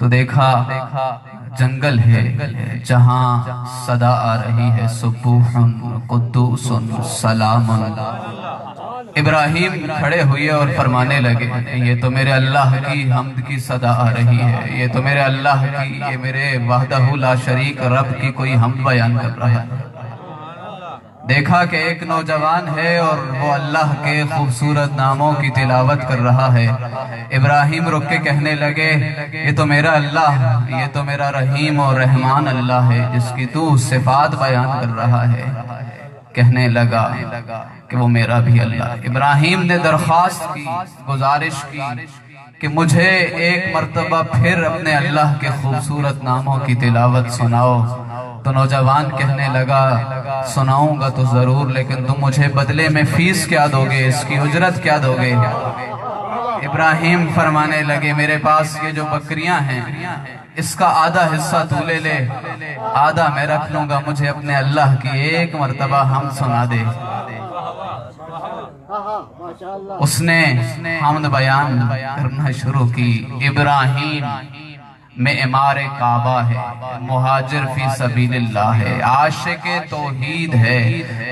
تو دیکھا جنگل ہے جہاں صدا آ رہی ہے سبوح قدوس سلام. ابراہیم کھڑے ہوئے اور فرمانے لگے یہ تو میرے اللہ کی حمد کی صدا آ رہی ہے، یہ تو میرے اللہ کی، یہ میرے وحدہ لا شریک رب کی کوئی حمد بیان کر رہا ہے. دیکھا کہ ایک نوجوان ہے اور وہ اللہ کے خوبصورت ناموں کی تلاوت کر رہا ہے. ابراہیم رک کے کہنے لگے یہ تو میرا اللہ، یہ تو میرا رحیم اور رحمان اللہ ہے جس کی تو صفات بیان کر رہا ہے. کہنے لگا کہ وہ میرا بھی اللہ. ابراہیم نے درخواست کی، گزارش کی کہ مجھے ایک مرتبہ پھر اپنے اللہ کے خوبصورت ناموں کی تلاوت سناؤ. تو نوجوان کہنے لگا سناؤں گا تو ضرور، لیکن تم مجھے بدلے میں فیس کیا دو گے، اس کی اجرت کیا دو گے؟ ابراہیم فرمانے لگے میرے پاس یہ جو بکریاں ہیں اس کا آدھا حصہ تو لے لے، آدھا میں رکھ لوں گا، مجھے اپنے اللہ کی ایک مرتبہ حمد سنا دے. اس نے حمد بیان کرنا شروع کی. ابراہیم معمار کعبہ ہے، مہاجر فی سبیل اللہ ہے، عاشق توحید ہے.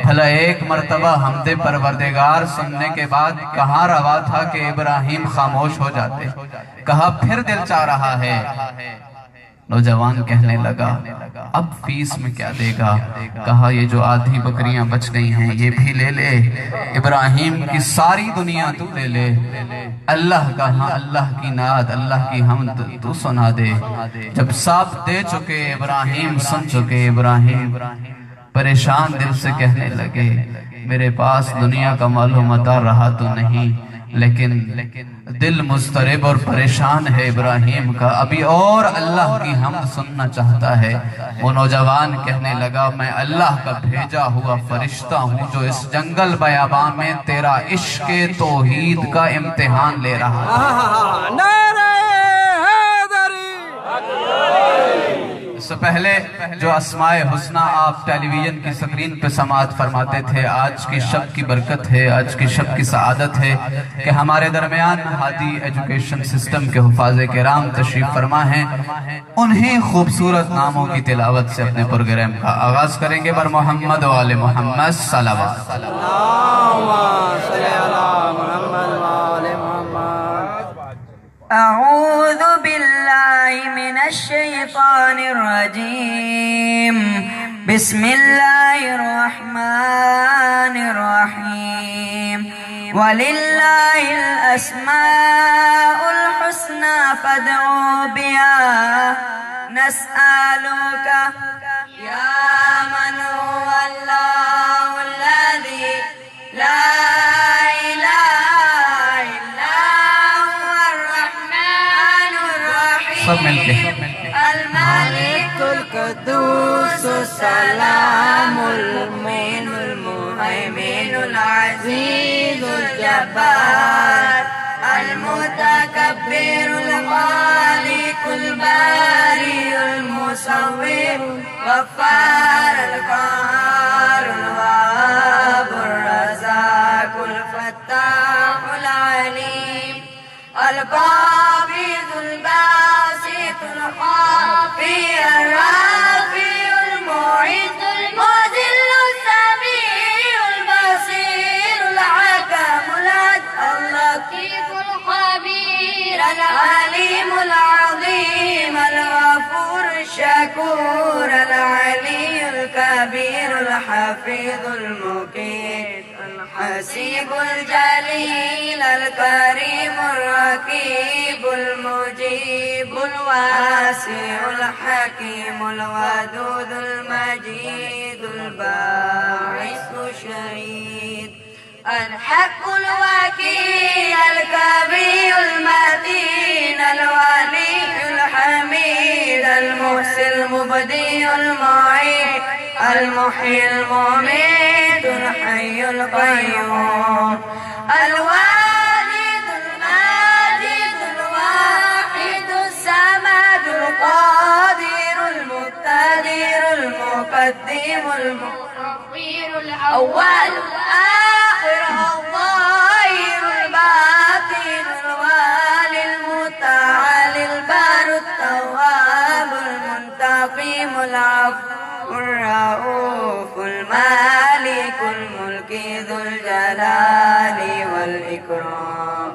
بھلا ایک مرتبہ حمد پروردگار سننے کے بعد کہاں روا تھا کہ ابراہیم خاموش ہو جاتے؟ کہا پھر دل چاہ رہا ہے. نوجوان کہنے لگا اب فیس میں کیا دے گا؟ کہا یہ جو آدھی بکریاں بچ گئی ہیں یہ بھی لے لے، ابراہیم کی ساری دنیا تو لے لے، اللہ کا ہاں اللہ کی نعت اللہ کی حمد تو سنا دے. جب سب دے چکے ابراہیم سن چکے، ابراہیم پریشان دل سے کہنے لگے میرے پاس دنیا کا مال و متاع رہا تو نہیں، لیکن دل مضطرب اور پریشان ہے ابراہیم کا، ابھی اور اللہ کی حمد سننا چاہتا ہے. وہ نوجوان کہنے لگا میں اللہ کا بھیجا ہوا فرشتہ ہوں جو اس جنگل بیاباں میں تیرا عشق توحید کا امتحان لے رہا ہے. اس سے پہلے جو اسماء حسنہ آپ ٹیلی ویژن کی سکرین پہ سماعت فرماتے تھے، آج کی شب کی برکت ہے، آج کی شب کی سعادت ہے کہ ہمارے درمیان ہادی ایجوکیشن سسٹم کے حفاظ کرام تشریف فرما ہیں. انہیں خوبصورت ناموں کی تلاوت سے اپنے پروگرام کا آغاز کریں گے. بر محمد و آل محمد صلوات. أعوذ بالله من الشيطان الرجيم. بسم الله الرحمن الرحيم. ولله الأسماء الحسنى فادعوا بها. نسألك يا من هو الله الذي لا سب مل کے الملك القدوس السلام المؤمن المهيمن العزيز الجبار المتكبر الخالق البارئ المصور غفار القهار الوهاب الرزاق الفتاح العليم القابض الباسط الخافي الرافع المعز المذل السميع البصير الحكم العدل اللطيف الخبير العليم العظيم الغفور الشكور العلي الكبير الحفيظ المقيت الحسيب الجليل الكريم الرقيب المجيب الواسع الحكيم الودود المجيد الباعث الشهيد الحق الوكيل الكبير المتين الولي الحميد المحسن المبدي المعيد المحيي المميت الحي القيوم الوالد الماجد الواحد الصمد القادر المقتدر المقدم المؤخر الأول الآخر الظاهر الباطن الوالي المتعالي البار التواب الرؤوف المالك الملك ذو الجلال والإكرام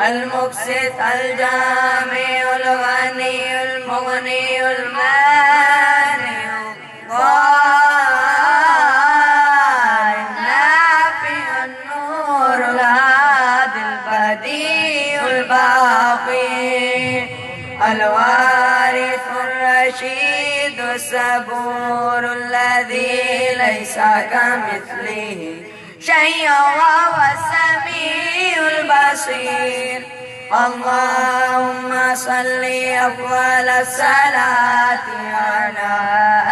المقسط الجامع الغني المغني المانع النافع النور الهادي البديع الباقي الوارث الرشيد الصبور الذي ليس كمثله شيء وهو السميع البصير اللهم صل أفضل الصلاة على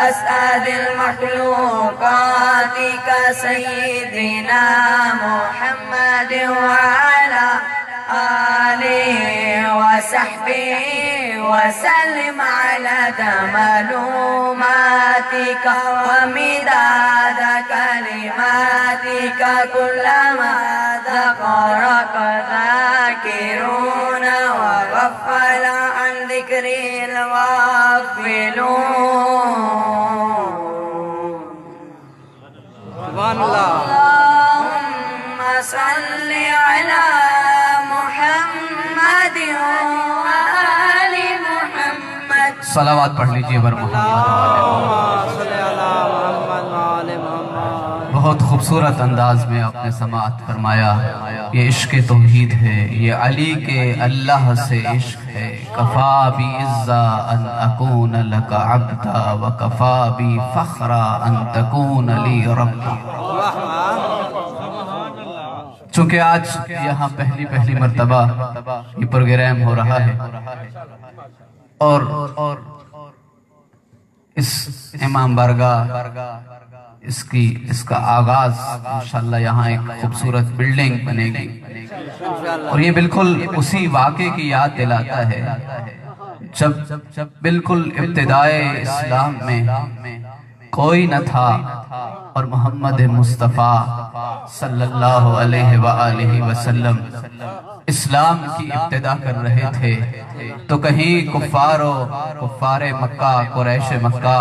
أسعد المخلوقات كسيدنا محمد وعلى آله وصحبه وسلم عدد معلوماتك ومداد كلماتك كلما ذكرك ذاكرون وغفل عن ذكر الغافلون سبحان الله اللهم صل على محمد وآل محمد صلوات پڑھ لیجئے بر محمد صلی اللہ محمد وآل محمد. بہت خوبصورت انداز میں آپ نے سماعت فرمایا. یہ عشق توحید ہے، یہ علی کے اللہ سے عشق ہے. کفا بی عزا ان اکون لک عبدا وکفا بی فخرا ان تکون لی ربا. چونکہ آج یہاں پہلی مرتبہ یہ پروگرام ہو رہا ہے اور اس امام بارگاہ اس کا آغاز انشاءاللہ یہاں ایک خوبصورت بلڈنگ بنے گی اور یہ بالکل اسی واقعے کی یاد دلاتا ہے جب بالکل ابتدائے اسلام میں کوئی نہ تھا اور محمد مصطفیٰ صلی اللہ علیہ وآلہ وسلم اسلام کی ابتدا کر رہے تھے تو کہیں کفار مکہ قریش مکہ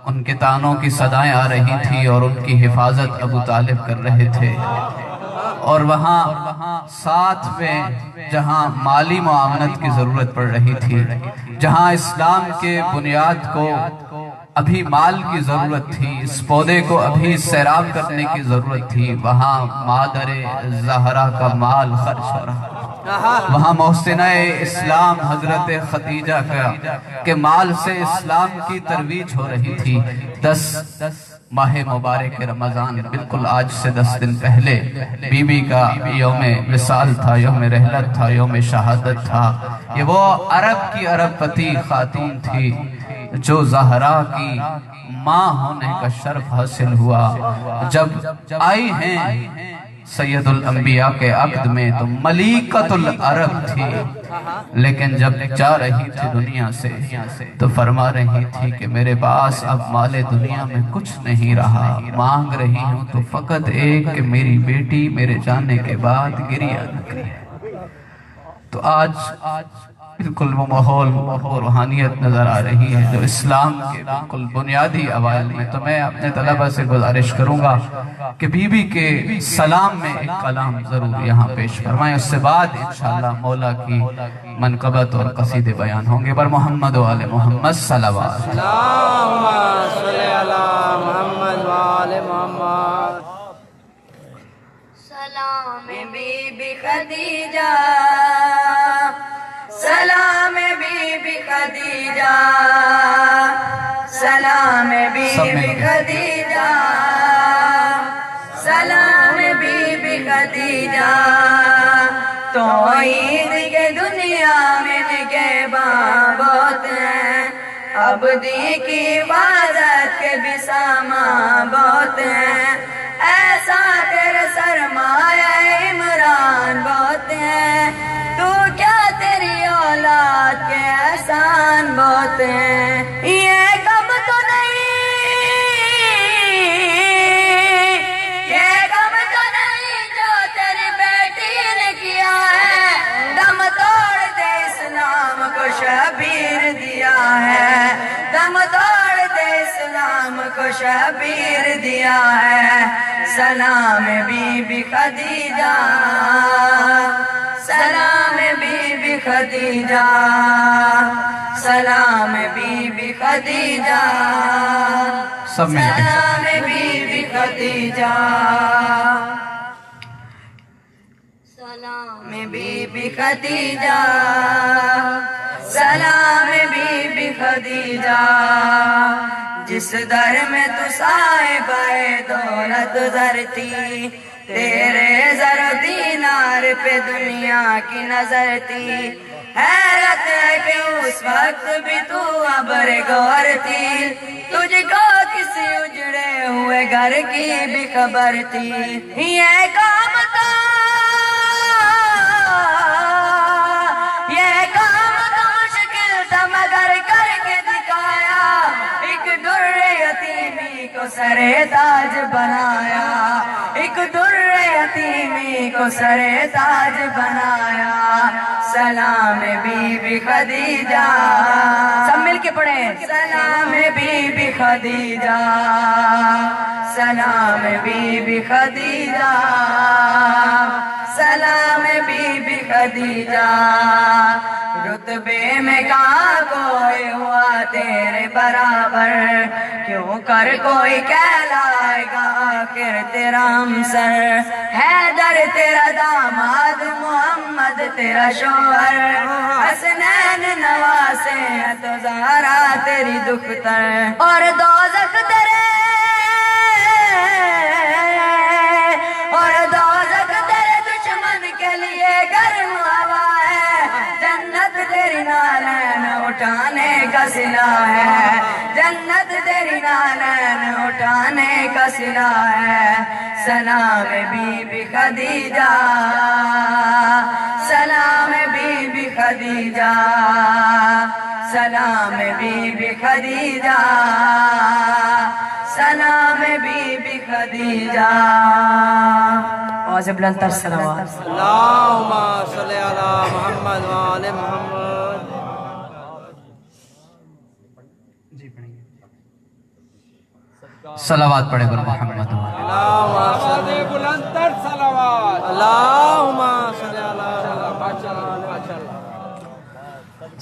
ان کے تانوں کی صدائیں آ رہی تھی اور ان کی حفاظت ابو طالب کر رہے تھے. اور وہاں ساتھ میں جہاں مالی معاونت کی ضرورت پڑ رہی تھی، جہاں اسلام کے بنیاد کو ابھی مال کی ضرورت تھی، اس پودے کو ابھی سیراب کرنے کی ضرورت تھی، وہاں مادر زہرا کا مال خرچ ہو رہا. وہاں محسنہ اسلام حضرت خدیجہ کے مال سے اسلام کی ترویج ہو رہی تھی. 10 ماہ مبارک رمضان بالکل آج سے 10 دن پہلے بی بی کا یوم وصال تھا، یوم رحلت تھا، یوم شہادت تھا. یہ وہ عرب کی عرب پتی خاتون تھی جو زہرا کی ماں ہونے کا شرف حاصل ہوا. جب آئی ہیں سید الانبیاء کے عقد میں تو ملیکۃ العرب تھی، لیکن جب جا رہی تھی دنیا سے تو فرما رہی تھی کہ میرے پاس اب مال دنیا میں کچھ نہیں رہا، مانگ رہی ہوں تو فقط ایک کہ میری بیٹی میرے جانے کے بعد گریہ نہ کرے. تو آج بالکل وہ ماحول اور روحانیت نظر آ رہی ہے جو اسلام کے بالکل بنیادی اوائل میں. تو میں اپنے طلبہ سے گزارش کروں گا کہ بی بی کے سلام میں ایک کلام ضرور یہاں پیش فرمائیں، اس سے بعد انشاءاللہ مولا کی منقبت اور قصیدے بیان ہوں گے. بر محمد و آل محمد صلوات. اللہم صلی اللہ محمد وآل محمد. سلام بی بی خدیجہ، سلام بی بی خدیجہ، سلام بی بی خدیجہ، سلام بی بی خدیجہ. تو عید کے دنیا میں نگہباں بہت ہیں، عبدی کی حفاظت کے بھی سامان بہت ہیں. ایسا تیرے سرمایہ عمران بہت ہیں، تو کیا تیری اولاد کے احسان بہت ہیں. یہ کم تو نہیں جو تیری بیٹی نے کیا ہے، دم توڑ دے اسلام کو شبیر دیا ہے، دم توڑ دے اسلام کو شبیر دیا ہے سلام بی بی خدیجہ سلام بی بی خدیجہ سلام بی بی خدیجہ سب مل کے سلام بی بی خدیجہ سلام بی بی خدیجہ سلام بی بی خدیجہ جس در میں تو صاحبہ دولت گزرتی تیرے زر و دینار پہ دنیا کی نظر تھی حیرت ہے کہ اس وقت بھی تو ابر گور تھی تجھ کو کسی اجڑے ہوئے گھر کی بھی خبر تھی یہ کام تو مشکل تھا مگر کر کے دکھایا ایک در یتیمی کو سر تاج بنایا ایک در یتیمی کو سر تاج بنایا سلام بی بی خدیجہ سب مل کے پڑھیں سلام بی بی خدیجہ سلام بی بی خدیجہ سلام بی بی خدیجہ رتبے میں کہاں کوئی ہوا تیرے برابر کیوں کر کوئی کہلائے گا آخر تیرا ہمسر حیدر تیرا داماد محمد تیرا شوہر حسنین نواسے تو زہرا تیری دختر اور دوزخ تیرے دشمن کے لیے گرم ہوا ہے جنت تیری نالین اٹھانے کا صلہ ہے جنت تیری نالین اٹھانے کا صلہ ہے سلام بی بی خدیجہ سلام بی بی خدیجہ سلام بی بی خدیجہ سلام بی بی خدیجہ آواز بلند تر صلوات اللہم صلی علی محمد وآل محمد صلوات پڑھے بر محمد اللہم صلی بلندر صلوات اللہم صلی علی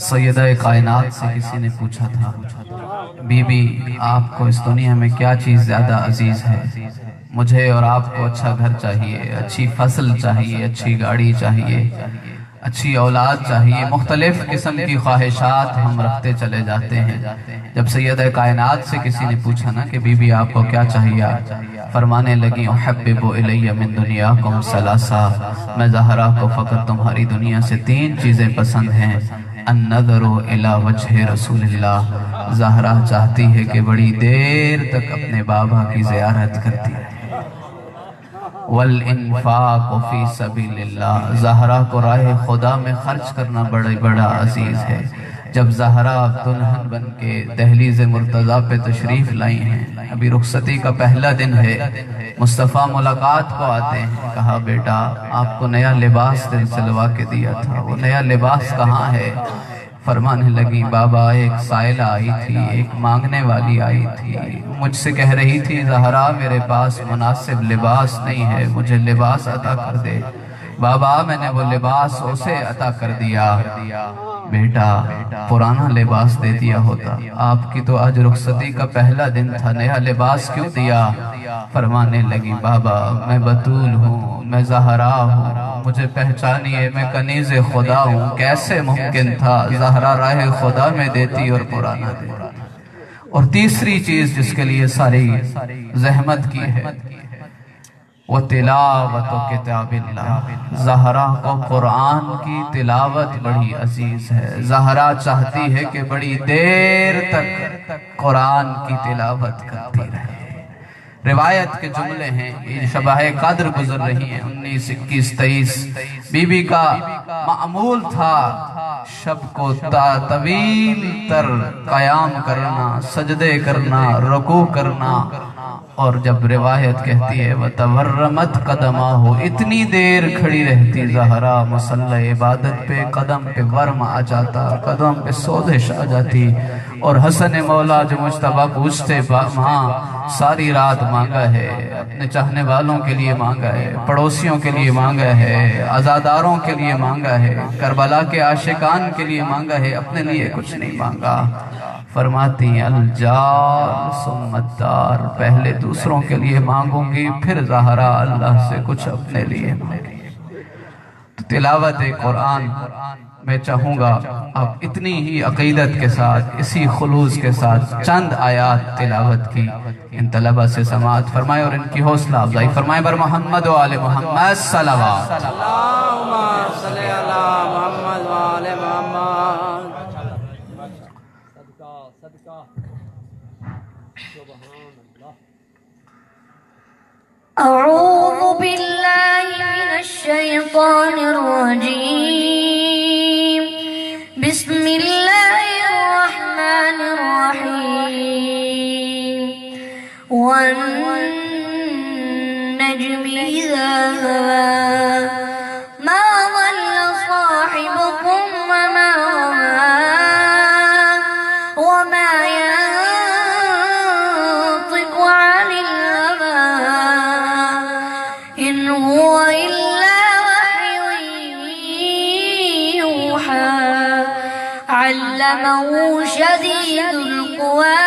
سیدہ کائنات سے کسی نے پوچھا تھا بی بی آپ کو اس دنیا میں کیا چیز زیادہ عزیز ہے مجھے اور آپ کو اچھا گھر چاہیے اچھی فصل چاہیے اچھی گاڑی چاہیے اچھی اولاد چاہیے مختلف قسم کی خواہشات ہم رکھتے چلے جاتے ہیں جب سیدہ کائنات سے کسی نے پوچھا نا کہ بی بی آپ کو کیا چاہیے فرمانے لگی احبب الی من دنیاکم ثلاثہ میں زہرا کو فقط تمہاری دنیا سے 3 چیزیں پسند ہیں النظر الی وجہ رسول اللہ زہرا چاہتی ہے کہ بڑی دیر تک اپنے بابا کی زیارت کرتی ہے والانفاق فی سبیل اللہ زہرا کو راہ خدا میں خرچ کرنا بڑا عزیز ہے جب زہرا دلہن بن کے دہلیز مرتضیٰ پہ تشریف لائی ہیں ابھی رخصتی کا پہلا دن ہے مصطفیٰ ملاقات کو آتے ہیں کہا بیٹا آپ کو نیا لباس دل سلوا کے دیا تھا وہ نیا لباس کہاں ہے فرمانے لگی بابا ایک سائلہ آئی تھی ایک مانگنے والی آئی تھی مجھ سے کہہ رہی تھی زہرا میرے پاس مناسب لباس نہیں ہے مجھے لباس عطا کر دے بابا میں نے وہ لباس اسے عطا کر دیا بیٹا پرانا لباس دے دیا ہوتا آپ کی تو آج رخصتی کا پہلا دن تھا نیا لباس کیوں دیا فرمانے لگی بابا میں بطول ہوں میں زہرا ہوں مجھے پہچانیے میں کنیز خدا ہوں کیسے ممکن تھا زہرا راہ خدا میں دیتی اور پرانا دیتی اور تیسری چیز جس کے لیے ساری زحمت کی ہے وہ تلاوت کتاب اللہ زہرا کو قرآن کی تلاوت بڑی عزیز ہے زہرا چاہتی ہے کہ بڑی دیر تک قرآن کی تلاوت کرتی رہے روایت کے جملے ہیں یہ شبہ قدر گزر رہی ہیں 19 21 23 بی بی کا معمول تھا شب کو طویل تر قیام کرنا سجدے کرنا رکوع کرنا اور جب روایت کہتی ہے وَتَوَرَّمَتْ قَدَمَاهُ، اتنی دیر کھڑی رہتی زہرا مصلی عبادت پہ، قدم پہ ورم آ جاتا، قدم پہ سوزش آ جاتی، اور حسن مولا جو مجتبیٰ پوچھتے ماں ساری رات مانگا ہے، اپنے چاہنے والوں کے لیے مانگا ہے، پڑوسیوں کے لیے مانگا ہے، عزاداروں کے لیے مانگا ہے، کربلا کے عاشقان کے لیے مانگا ہے، اپنے لیے کچھ نہیں مانگا۔ فرماتی ہیں الجار ثم الدار، پہلے دوسروں کے لیے مانگوں گی، پھر زہرا اللہ سے کچھ اپنے لیے مانگی۔ تو تلاوت قرآن میں چاہوں گا آپ اتنی ہی عقیدت کے ساتھ، اسی خلوص کے ساتھ چند آیات تلاوت کی ان طلبہ سے سماعت فرمائے اور ان کی حوصلہ افزائی فرمائے۔ بر محمد و آل محمد صلوات۔ اللہم صلی علی محمد و آل محمد۔ أعوذ بالله من الشيطان الرجيم بسم الله الرحمن الرحيم والنجم إذا هوى ما ضل صاحبكم وما غوى وما ينطق عن الهوى إن هو إلا وحي يوحى علمه شديد القوى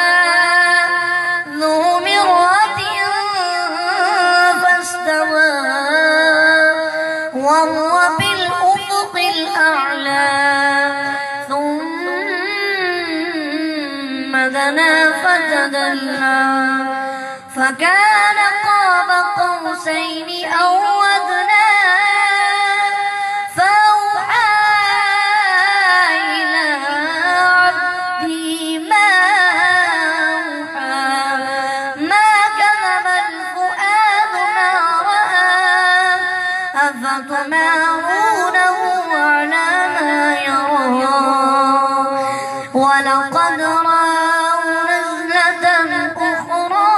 ذو مرة فاستوى وهو بالأفق الأعلى ثم دنا فتدلى فكان قاب قوسين أو أدنى فأوحى إلى عبده ما أوحى ما كذب الفؤاد ما رأى أفتمارونه على ما يرى ولقد رآه نزلة أخرى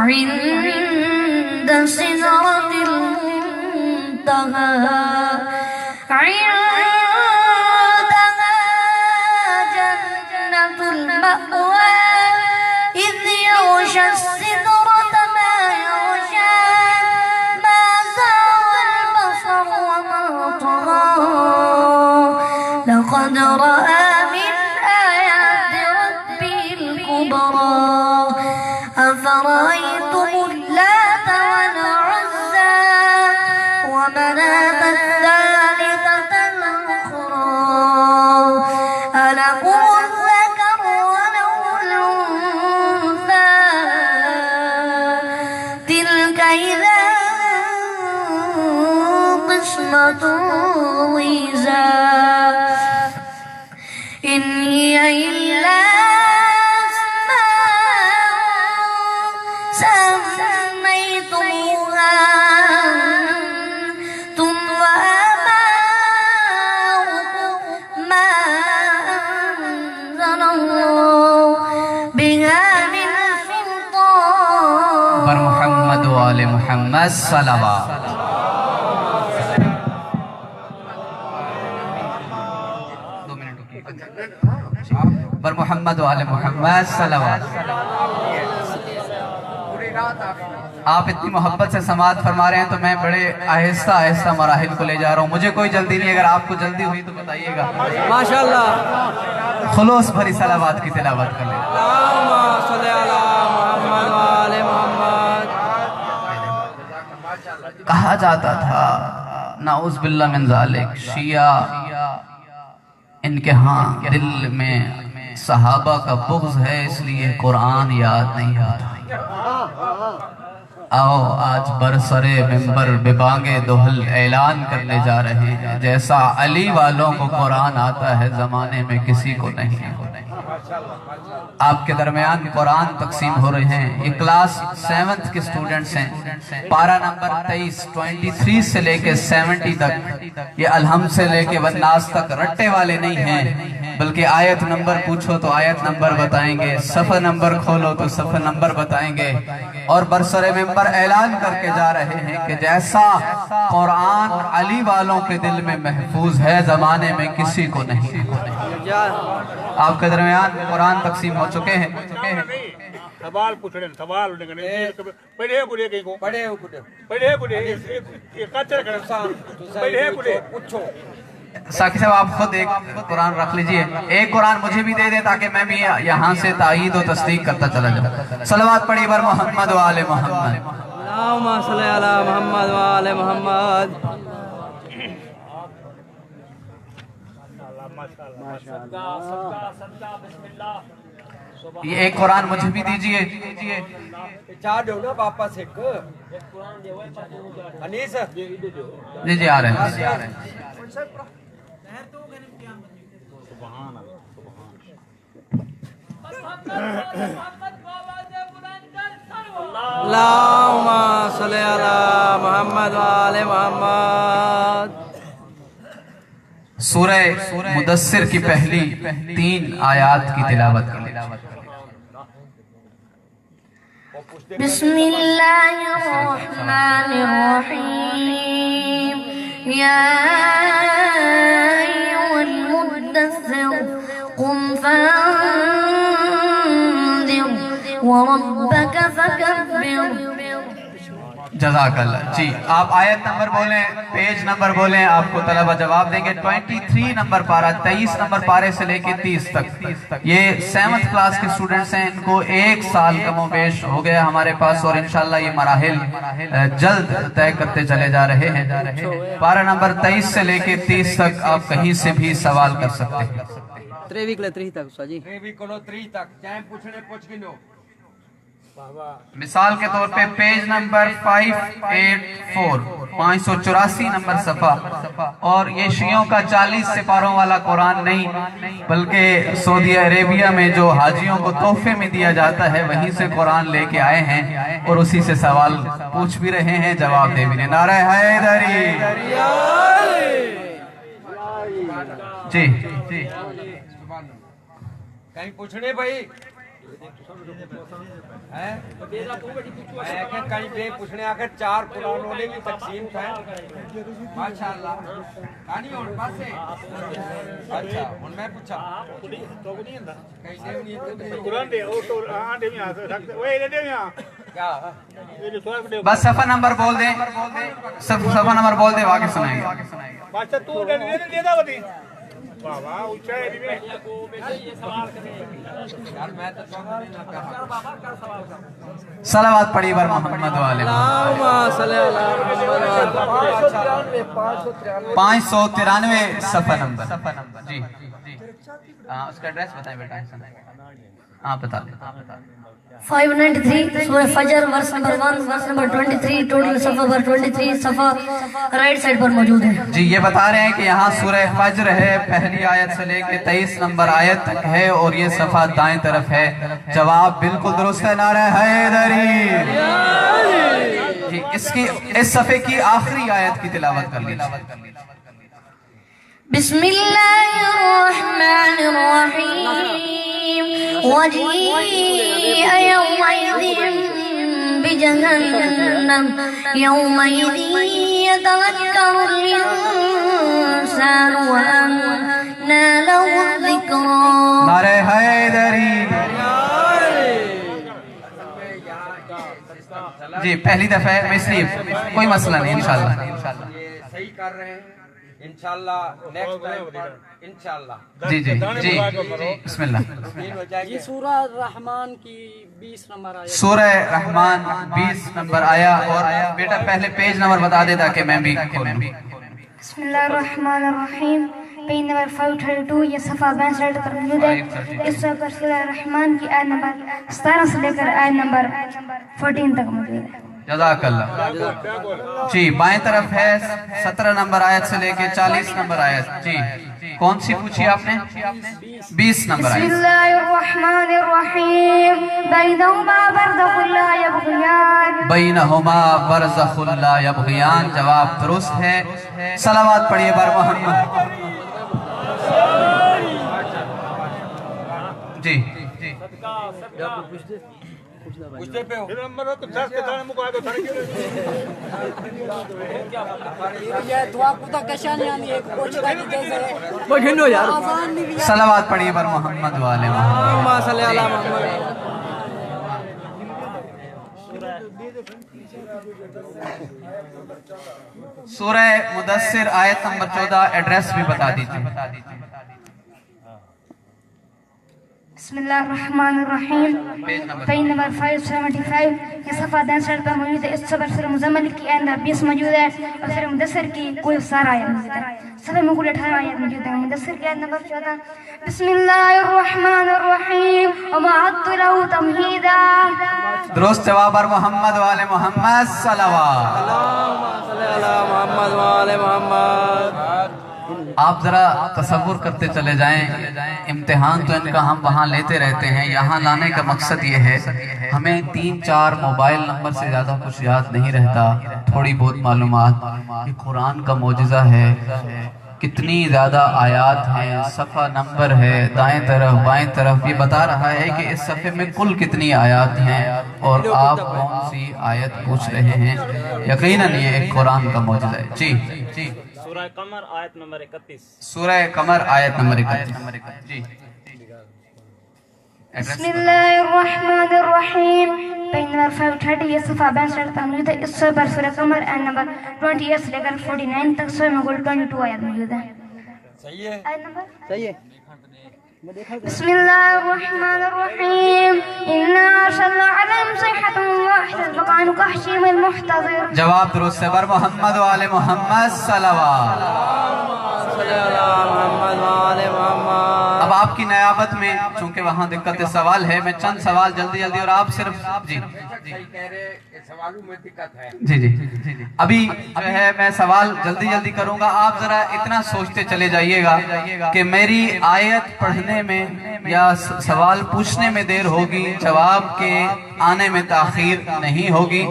عند سدرة المنتهى عندها جنة المأوى إذ يغشى السدرة ما يغشى ما زاغ البصر وما طغى لقد رأى من آيات ربه الكبرى أفرأيتم اللات والعزى ومناة الثالثة الأخرى ألكم الذكر وله الأنثى تلك إذا قسمة ضيزى إن هي إلا سميتموها أنتم وآباؤكم ما أنزل الله بها من سلطان بر محمد و آل محمد صلوات۔ بر محمد و آل محمد صلوات۔ آپ اتنی محبت سے سماعت فرما رہے ہیں تو میں بڑے آہستہ آہستہ مراحل کو لے جا رہا ہوں، مجھے کوئی جلدی نہیں، اگر آپ کو جلدی ہوئی تو بتائیے گا۔ ماشاءاللہ۔ خلوص بھری صلوات کی تلاوت کر لیں۔ اللہم صلی علی محمد و آل محمد۔ کہا جاتا تھا نعوذ باللہ من ذالک، شیعہ ان کے ہاں دل میں صحابہ کا بغض ہے، اس لیے قرآن یاد نہیں ہوتا۔ آؤ آج برسرے ممبر ببانگ دہل اعلان کرنے جا رہے ہیں، جیسا علی والوں کو قرآن آتا ہے زمانے میں کسی کو نہیں۔ آپ کے درمیان قرآن تقسیم ہو رہے ہیں، یہ کلاس 7th کے سٹوڈنٹس ہیں، پارہ نمبر 23 سے لے کے 70 تک، یہ الحمد سے لے کے والناس تک رٹے والے نہیں ہیں، بلکہ آیت نمبر پوچھو تو آیت نمبر بتائیں گے، صفحہ نمبر کھولو تو صفحہ نمبر بتائیں گے، اور برسر ممبر اعلان کر کے جا رہے ہیں کہ جیسا قرآن علی والوں کے دل میں محفوظ ہے زمانے میں کسی کو نہیں۔ آپ کے درمیان قرآن تقسیم ہو چکے ہیں۔ سوال پوچھنے سوال پڑھے بڑے کہیں کو پڑھے بڑے یہ کچر کرنا پڑھے بڑے پوچھو۔ ساقی صاحب آپ خود ایک قرآن رکھ لیجئے، ایک قرآن مجھے بھی دے دیں تاکہ میں بھی یہاں سے تائید و تصدیق کرتا چلا جاؤں۔ صلوات پڑھی بر محمد و آل محمد۔ اللہم صلی علی محمد و آل محمد۔ یہ ایک قرآن مجھے بھی دیجئے۔ چار دو نا واپس ایک انیس جی جی آ رہے ہیں۔ اللہم صلی علی محمد و آل محمد۔ سورہ مدثر کی پہلی 3 آیات کی تلاوت کر لیجئے۔ بسم اللہ الرحمن الرحیم یا ایھا المدثر قم فانذر وربک فکبر۔ جزاک اللہ۔ جی آپ آیت نمبر بولیں، پیج نمبر بولیں، آپ کو طلبہ جواب دیں گے۔ 23 نمبر پارہ، 23 نمبر پارے سے لے کے 30 تک۔ یہ 7th کلاس کے سٹوڈنٹس ہیں، ان کو 1 سال کم و بیش ہو گیا ہمارے پاس، اور انشاءاللہ یہ مراحل جلد طے کرتے چلے جا رہے ہیں۔ پارہ نمبر 23 سے لے کے 30 تک آپ کہیں سے بھی سوال کر سکتے ہیں۔ 3 تک جی 3 تک چاہے پوچھنے پوچھ گنو۔ مثال کے طور پہ پیج نمبر 584 584 نمبر صفحہ، اور یہ شیعوں کا 40 سپاروں والا قرآن نہیں، بلکہ سعودی عربیہ میں جو حاجیوں کو تحفے میں دیا جاتا ہے وہیں سے قرآن لے کے آئے ہیں، اور اسی سے سوال پوچھ بھی رہے ہیں، جواب دے بھی رہے ہیں۔ نعرہ حیدری۔ جی جی کہیں پوچھنے بھائی کہیں بے پوچھنے آخر 4 قرآنوں نے بھی تقسیم تھا ماشاءاللہ کہانی اور پاسے اچھا ان میں پوچھا قرآن دے او تو ہاں دے میں آ سکتے وہ دے میں کیا بس صفحہ نمبر بول دیں، صفحہ نمبر بول دیں، واقع سنائیں گے۔ بادشاہ تو دے دا ہوتی واہ واہ اونچا ہے بھی یار میں تو صلوات پڑھی بر محمد و آل محمد۔ اللہم صلی علی محمد۔ 593 صفحہ نمبر۔ جی اس کا ایڈریس بتائیں بیٹا۔ ہاں بتا دیں۔ 593 سورہ فجر verse number 1 verse number 23 total صفحہ پر 23 صفحہ رائٹ سائڈ پر موجود ہے۔ جی یہ بتا رہے ہیں کہ یہاں سورہ فجر ہے، پہلی آیت سے لے کے 23 نمبر آیت تک ہے، اور یہ صفحہ دائیں طرف ہے۔ جواب بالکل درست ہے، نعرہ حیدری۔ جی اس صفحے کی آخری آیت کی تلاوت کر لیجیے۔ بسم اللہ الرحمن الرحیم وجیء یومئذ بجہنم یومئذ یتذکر الانسان وأنى له الذکرى۔ نعرہ حیدری۔ جی پہلی دفعہ ہے، اس لیے کوئی مسئلہ نہیں، انشاءاللہ صحیح کر رہے ہیں انشاءاللہ نیکسٹ ٹائم پر انشاءاللہ۔ جی جی جی بسم اللہ۔ یہ سورہ رحمان کی 20 نمبر آیت۔ سورہ رحمان 20 نمبر آیا، اور بیٹا پہلے پیج نمبر بتا دے تاکہ میں بھی کھولوں۔ بسم اللہ الرحمن الرحیم، پیج نمبر 532، یہ صفحہ 62 پر موجود ہے۔ اس پر سورہ رحمان کی آیت نمبر 17 سے لے کر آیت نمبر 14 تک موجود ہے۔ جزاک اللہ۔ جی بائیں طرف ہے 17 نمبر آیت سے لے کے 40 نمبر آیت۔ جی کون سی پوچھی آپ نے؟ 20 نمبر بسم آیت۔ اللہ الرحمن الرحیم، بینہما برزخ لا یبغیان۔ بینہما برزخ لا یبغیان، جواب درست ہے۔ صلوات پڑھیے بر محمد۔ جی نمبر تو 10 کے تھانے مکا دو تھانے یہ دعا خدا کشانی آنی ایک پوچھتا کی جیسے آزان نہیں بھی صلوات پڑھیے بر محمد والے محمد اللہم صلی علی محمد سورہ مدثر آیت نمبر 14 ایڈریس بھی بتا دیجئے بسم اللہ الرحمن الرحیم پیج نمبر 575 یہ صفحہ 63 پر موجود ہے. اس صبر سورہ مزمل کی آیت نمبر 20 موجود ہے اور سورہ مدثر کی کل 17 آیت موجود ہے. صفحہ میں کل 18 آیت موجود ہے. مدثر کی آیت نمبر 14 بسم اللہ الرحمن الرحیم وما عدت له تمہیدا. درست جواب بر محمد والے محمد صلوات. اللہم صلی علی محمد وآل محمد. آپ ذرا تصور کرتے چلے جائیں امتحان تو ان کا ہم وہاں لیتے رہتے ہیں. یہاں لانے کا مقصد یہ ہے ہمیں 3-4 موبائل نمبر سے زیادہ کچھ یاد نہیں رہتا. تھوڑی بہت معلومات. یہ قرآن کا معجزہ ہے. کتنی زیادہ آیات ہیں, صفحہ نمبر ہے, دائیں طرف بائیں طرف. یہ بتا رہا ہے کہ اس صفحے میں کل کتنی آیات ہیں اور آپ کون سی آیت پوچھ رہے ہیں. یقیناً یہ ایک قرآن کا معجزہ ہے. جی سورہ قمر آیت نمبر 31. سورہ قمر آیت نمبر 31. جی بسم اللہ الرحمن الرحیم پیج نمبر 530 یہ صفحہ 62 پر موجود ہے. اس پر سورہ قمر آیت نمبر 28 سے لے کر 49 تک سورہ میں کل 22 آیت موجود ہے. صحیح ہے آیت نمبر صحیح ہے. بسم اللہ الرحمن الرحیم اِنَّا أَرْسَلْنَا عَلَيْهِمْ صَيْحَةً وَاحِدَةً فَكَانُوا كَهْشِيمِ الْمُحْتَظِرِ. جواب درست ہے بر محمد والے محمد صلوات. صلی علی محمد وآل محمد. اب آپ کی نیابت میں چونکہ وہاں دقت سوال ہے میں چند سوال جلدی جلدی اور آپ صرف جی سوالوں میں دقت ہے. جی ابھی جو ہے میں سوال جلدی جلدی کروں گا. آپ ذرا اتنا سوچتے چلے جائیے گا کہ میری آیت پڑھنے میں یا سوال پوچھنے میں دیر ہوگی, جواب کے آنے میں تاخیر نہیں ہوگی.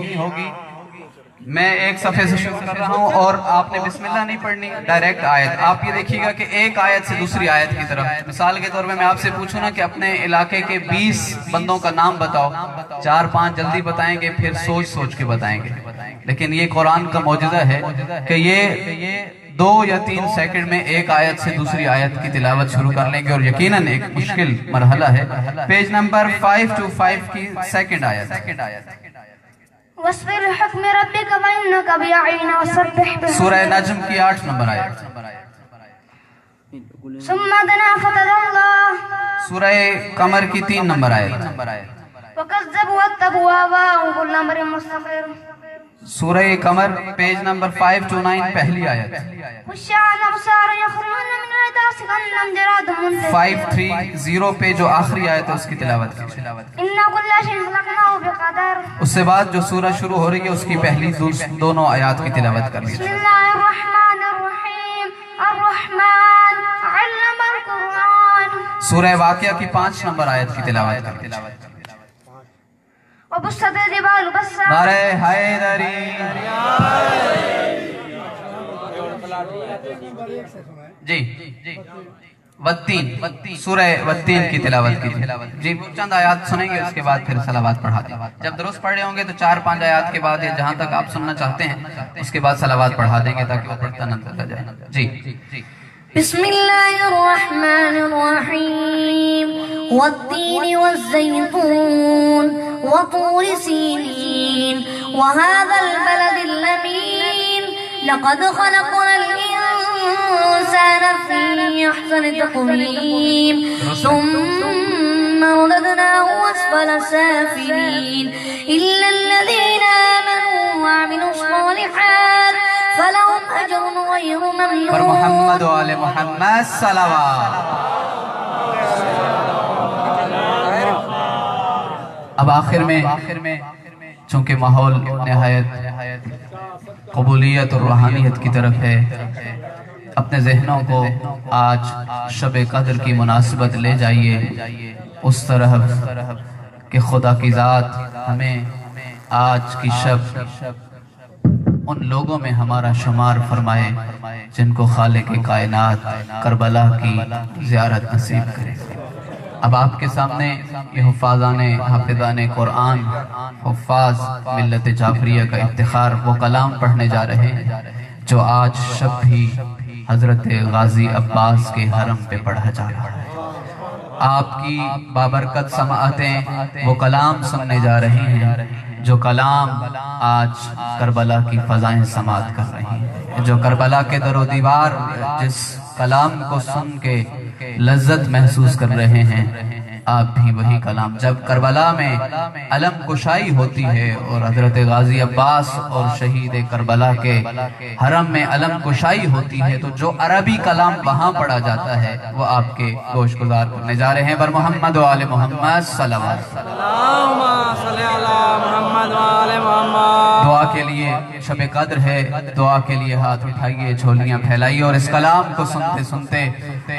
میں ایک صفحے سے شروع کر رہا ہوں اور آپ نے بسم اللہ نہیں پڑھنی, ڈائریکٹ آیت. آپ یہ دیکھیے گا کہ ایک آیت سے دوسری آیت کی طرف. مثال کے طور میں آپ سے پوچھوں نا کہ اپنے علاقے کے 20 بندوں کا نام بتاؤ, 4-5 جلدی بتائیں گے, پھر سوچ کے بتائیں گے. لیکن یہ قرآن کا معجزہ ہے کہ یہ 2 یا 3 سیکنڈ میں ایک آیت سے دوسری آیت کی تلاوت شروع کر لیں گے اور یقیناً ایک مشکل مرحلہ ہے. پیج نمبر 525 کی سیکنڈ آیت. وَاصْبِرْ لِحُكْمِ رَبِّكَ وَإِنَّكَ بِأَعْيُنِنَا وَسَبِّحْ بِحَمْدِ. سورہ نجم کی 8 نمبر آیت. ثُمَّ دَنَا فَتَدَلَّىٰ. سورہ قمر کی 3 نمبر آیت. وَكَذَّبُوا وَاتَّبَعُوا أَهْوَاءَهُمْ كُلُّ أَمْرٍ مُّسْتَقِرٌّ. سورہ قمر پیج نمبر 529 پہلی آیت. خُشَّعًا أَبْصَارًا يَخْرُجُونَ مِنْ الْأَجْدَاثِ كَأَنَّهُمْ جَرَادٌ مُّنتَشِرٌ. 530 پہ جو آخری آیت ہے اس کی تلاوت کیجئے. إِنَّ كُلَّ شَيْءٍ خَلَقْنَاهُ بِقَدَرٍ. اس سے بعد جو سورہ شروع ہو رہی ہے اس کی پہلی دونوں آیات کی تلاوت کر بسم لیجئے. اللہ الرحمن الرحیم الرحمن علم القرآن. سورہ واقعہ کی 5 نمبر آیت کی تلاوت کر لیجئے. وبست الجبال بسا. نعرہ حیدری. جی والتین, سورہ والتین کی تلاوت کی. جی چند آیات سنیں گے اس کے بعد پھر صلوات پڑھا دیں. جب درست پڑھ رہے ہوں گے تو 4-5 آیات کے بعد جہاں تک آپ سننا چاہتے ہیں اس کے بعد صلوات پڑھا دیں گے تاکہ وہ پڑھتا نہ چلا جائے. جی بسم اللہ الرحمن الرحیم والتین والزیتون وطور سینین وهذا البلد الامین لقد خلقنا الانسان في احسن تقویم ثم رددناه اسفل سافلین الا الذین آمنوا وعملوا الصالحات فلهم اجر غیر ممنون. پر محمد وآل محمد صلوات. اب آخر میں چونکہ ماحول نہایت قبولیت اور روحانیت کی طرف ہے, اپنے ذہنوں کو آج شب قدر کی مناسبت لے جائیے اس طرح کہ خدا کی ذات ہمیں آج کی شب ان لوگوں میں ہمارا شمار فرمائے جن کو خالق کائنات کربلا کی زیارت نصیب کرے. اب آپ کے سامنے یہ حفاظان حافظان قرآن، حفاظ ملت جعفریہ کا افتخار، وہ کلام پڑھنے جا رہے ہیں جو آج شب بھی حضرت غازی عباس کے حرم پہ پڑھا جا رہا ہے۔ آپ کی بابرکت سماعتیں وہ کلام سننے جا رہی ہیں جو کلام آج کربلا کی فضائیں سماعت کر رہی ہیں، جو کربلا کے در و دیوار جس کلام کو سن کے لذت محسوس کر رہے ہیں، آپ بھی وہی کلام۔ جب کربلا میں علم کشائی ہوتی ہے اور حضرت غازی عباس اور شہید کربلا کے حرم میں علم کشائی ہوتی ہے، تو جو عربی کلام وہاں پڑھا جاتا ہے وہ آپ کے گوش گزار کرنے جا رہے ہیں۔ بر محمد و آل محمد صلوات۔ اللہم صلی علی محمد و آل محمد۔ دعا کے لیے شب قدر ہے، دعا کے لیے ہاتھ اٹھائیے، جھولیاں پھیلائیے اور اس کلام کو سنتے سنتے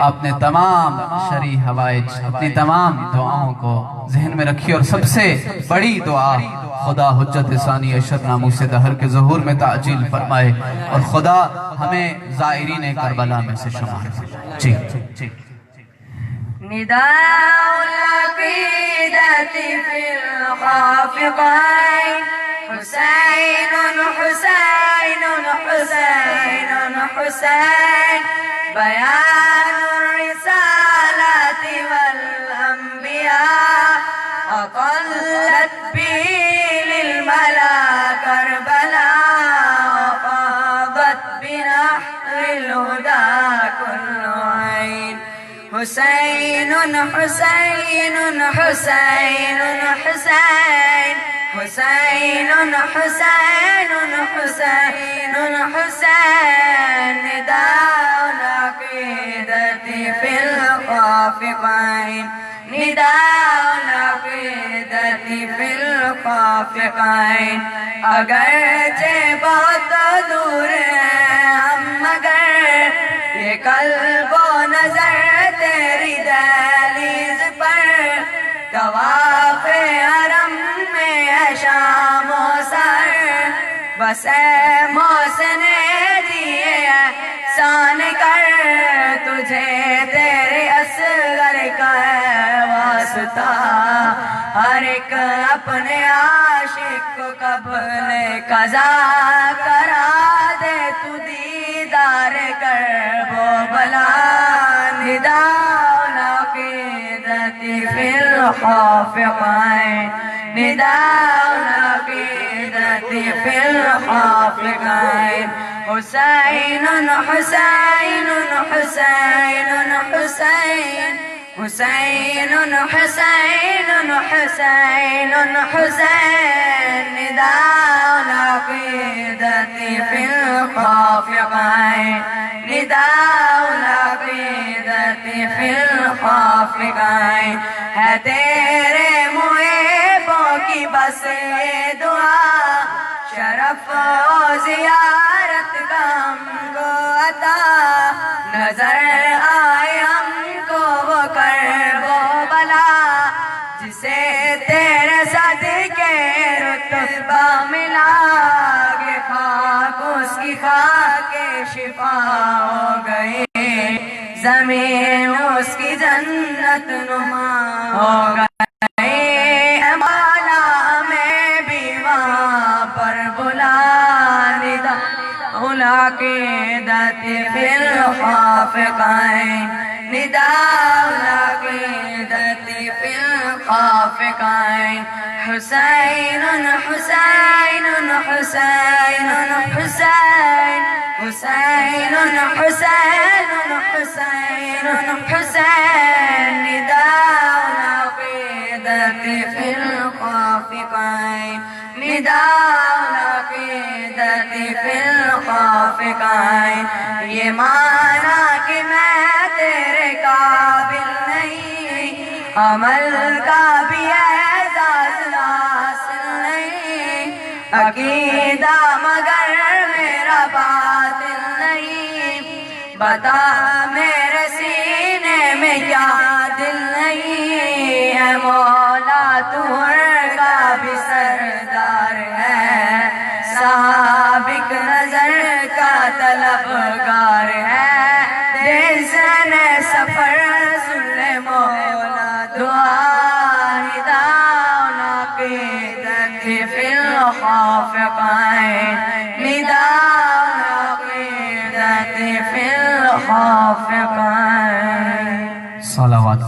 اپنے تمام شرعی حوائج، اپنی تمام دعاؤں کو ذہن میں رکھیے، اور سب سے بڑی دعا خدا حجت ثانی اشد ناموس دہر کے ظہور میں تعجیل فرمائے اور خدا ہمیں زائرین کربلا میں سے شمار فرمائے۔ جی نداء العقیدت فی الخافقین حسین حسین حسین حسین بیان الرسالات والانبیاء اقلت بی للملا کربلا وفاضت بنحر الہدا کل عین حسین حسین حسین حسین حسین حسین حسین حسین نداء العقیدت فی الخافقین نداء العقیدت فی الخافقین اگرچہ بہت دور ہیں ہم مگر یہ قلب و نظر تیری دہلیز پر طواف حرم میں ہے شام و سر بس اے محسن دیے احسان کر تجھے تیرے اصغر کا ہے واسطہ ہر ایک اپنے عاشق کو قبل قضا کرا دے تو دیدار کر وہ بلا نداء العقیدت فی الخافقین نداء العقیدت فی الخافقین حسین حسین حسین حسین حسین حسین حسین حسین نداء العقیدت فی الخافقین نداء العقیدت فی الخافقین ہے تیرے محبوں کی بس یہ دعا شرف و زیارت کا ہم کو عطا نظر آئے ہم کو وہ کرب و بلا جسے تیرے صدقے رتبہ ملا کہ خاک اس کی خاک شفا ہو گئی زمین اس کی جنت نما ہو گئی مولا ہمیں بھی وہاں پر بلا نداء العقیدت فی الخافقین نداء العقیدت فی الخافقین حسین حسین حسین حسین حسین حسین حسین حسین نداء العقیدت فی الخافقین نداء العقیدت فی الخافقین یہ مانا کہ میں تیرے قابل نہیں عمل کا بھی اعزاز حاصل نہیں عقیدہ مگر میرا باطل نہیں بتا میرے سینے میں کیا دل نہیں ہے مولا تو ہر کا بھی سردار ہے صحابک نظر کا طلبگار ہے دل سن سفر سن مولا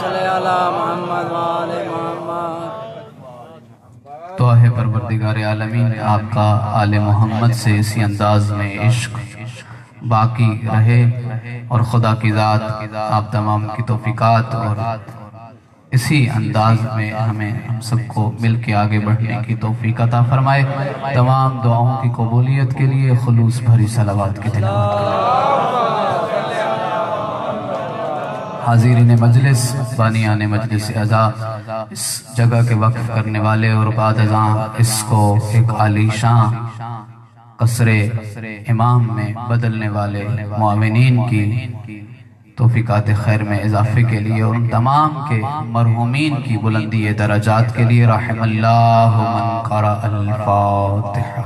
صلی علی محمد وآل محمد تو ہے پروردگار عالمین آپ کا آل محمد سے اسی انداز میں عشق باقی رہے اور خدا کی ذات آپ تمام کی توفیقات اور اسی انداز میں ہمیں ہم سب کو مل کے آگے بڑھنے کی توفیق عطا فرمائے. تمام دعاؤں کی قبولیت کے لیے خلوص بھری صلوات کی تلاوت کریں. حاضرین مجلس، بانیان مجلس عزا، اس جگہ کے وقف کرنے والے اور بعد ازاں اس کو ایک عالی شان قصر امام میں بدلنے والے معاونین کی توفیقات خیر میں اضافے کے لیے اور ان تمام کے مرحومین کی بلندی درجات کے لیے رحم اللہ من قرأ الفاتحہ.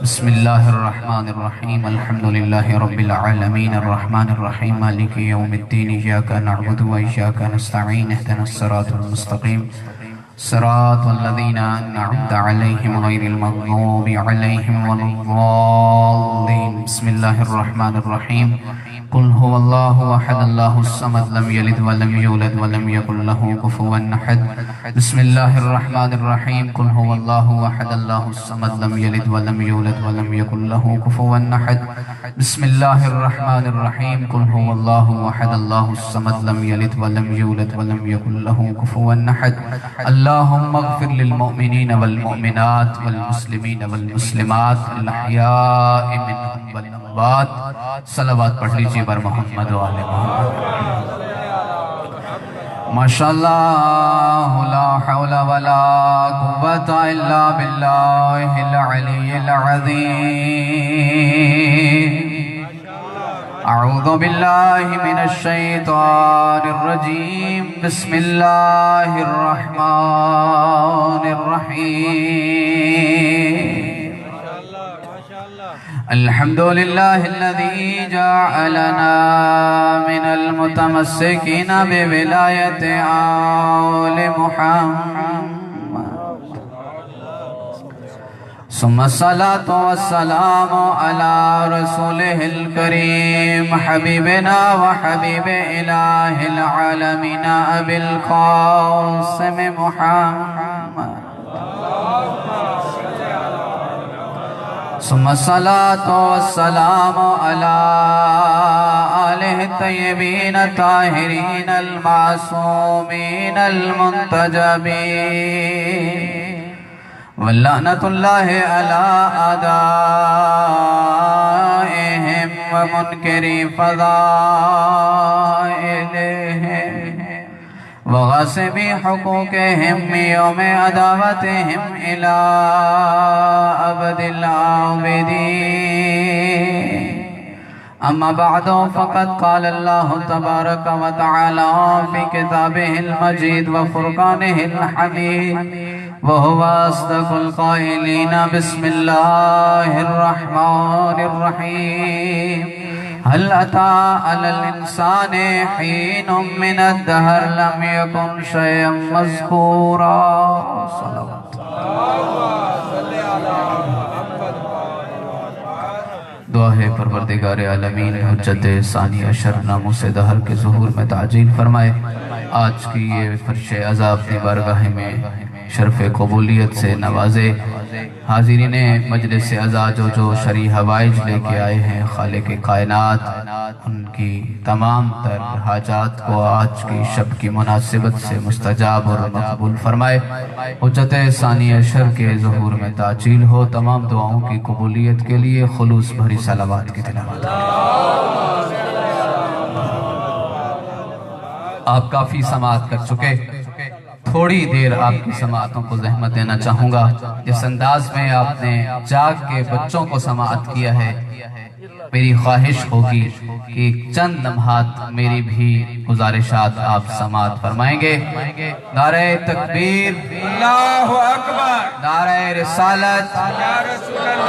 بسم اللہ الرحمن الرحیم الحمدللہ رب العالمین الرحمن الرحیم مالک یوم الدین ایاک نعبد و ایاک نستعین اهدنا الصراط المستقیم صراط الذین انعمت علیہم غیر المغضوب علیہم ولا الضالین. بسم اللہ الرحمن الرحیم قل هو الله احد الله الصمد لم يلد ولم يولد ولم يكن له كفوا احد. بسم الله الرحمن الرحيم قل هو الله احد الله الصمد لم يلد ولم يولد ولم يكن له كفوا احد. بسم الله الرحمن الرحيم قل هو الله احد الله الصمد لم يلد ولم يولد ولم يكن له كفوا احد. اللهم اغفر للمؤمنين والمؤمنات والمسلمين والمسلمات الاحياء منهم والاموات. صلوات پڑھ لیجئے بر محمد و آل محمد. ماشاءاللہ لا حول ولا قوة الا باللہ العلی العظیم. اعوذ باللہ من الشیطان الرجیم. بسم اللہ الرحمن الرحیم. الحمد لله الذي جعلنا من المتمسكين بولاية آل محمد. ثم الصلاة والسلام على رسوله الكريم حبيبنا وحبيب إله العالمين أبي القاسم محمد. ثم الصلاة والسلام على آله الطيبين الطاهرين المعصومين المنتجبين. واللعنة الله على أعدائهم ومنكري فضائلهم وغاصبي حقوقهم يوم عداوتهم إلى أبد العابدين. أما بعد فقد قال الله تبارك وتعالى في كتابه المجيد وفرقانه الحميد وهو أصدق القائلين. بسم الله الرحمن الرحيم. هل أتى على الإنسان حين من الدهر لم يكن شيئا مذكورا. صلوات دعا ہے پروردگار عالمین حجت ثانی عشر ناموس دہر کے ظہور میں تعجیل فرمائے. آج کی یہ فرش عزا اپنی بارگاہ میں شرف قبولیت سے نوازے. حاضرین مجلس عزا جو شرعی حوائج لے کے آئے ہیں خالق کائنات ان کی تمام تر حاجات کو آج کی شب کی مناسبت سے مستجاب اور مقبول فرمائے. حجت ثانی عشر کے ظہور میں تعجیل ہو. تمام دعاؤں کی قبولیت کے لیے خلوص بھری صلوات کی تلاوت. آپ کافی سماعت کر چکے. تھوڑی دیر آپ کی سماعتوں کو زحمت دینا چاہوں گا. جس انداز میں آپ نے جاگ کے بچوں کو سماعت کیا ہے میری خواہش ہوگی کہ چند لمحات میری بھی گزارشات آپ سماعت فرمائیں گے. نعرہ تکبیر، اللہ اکبر، نعرہ رسالت،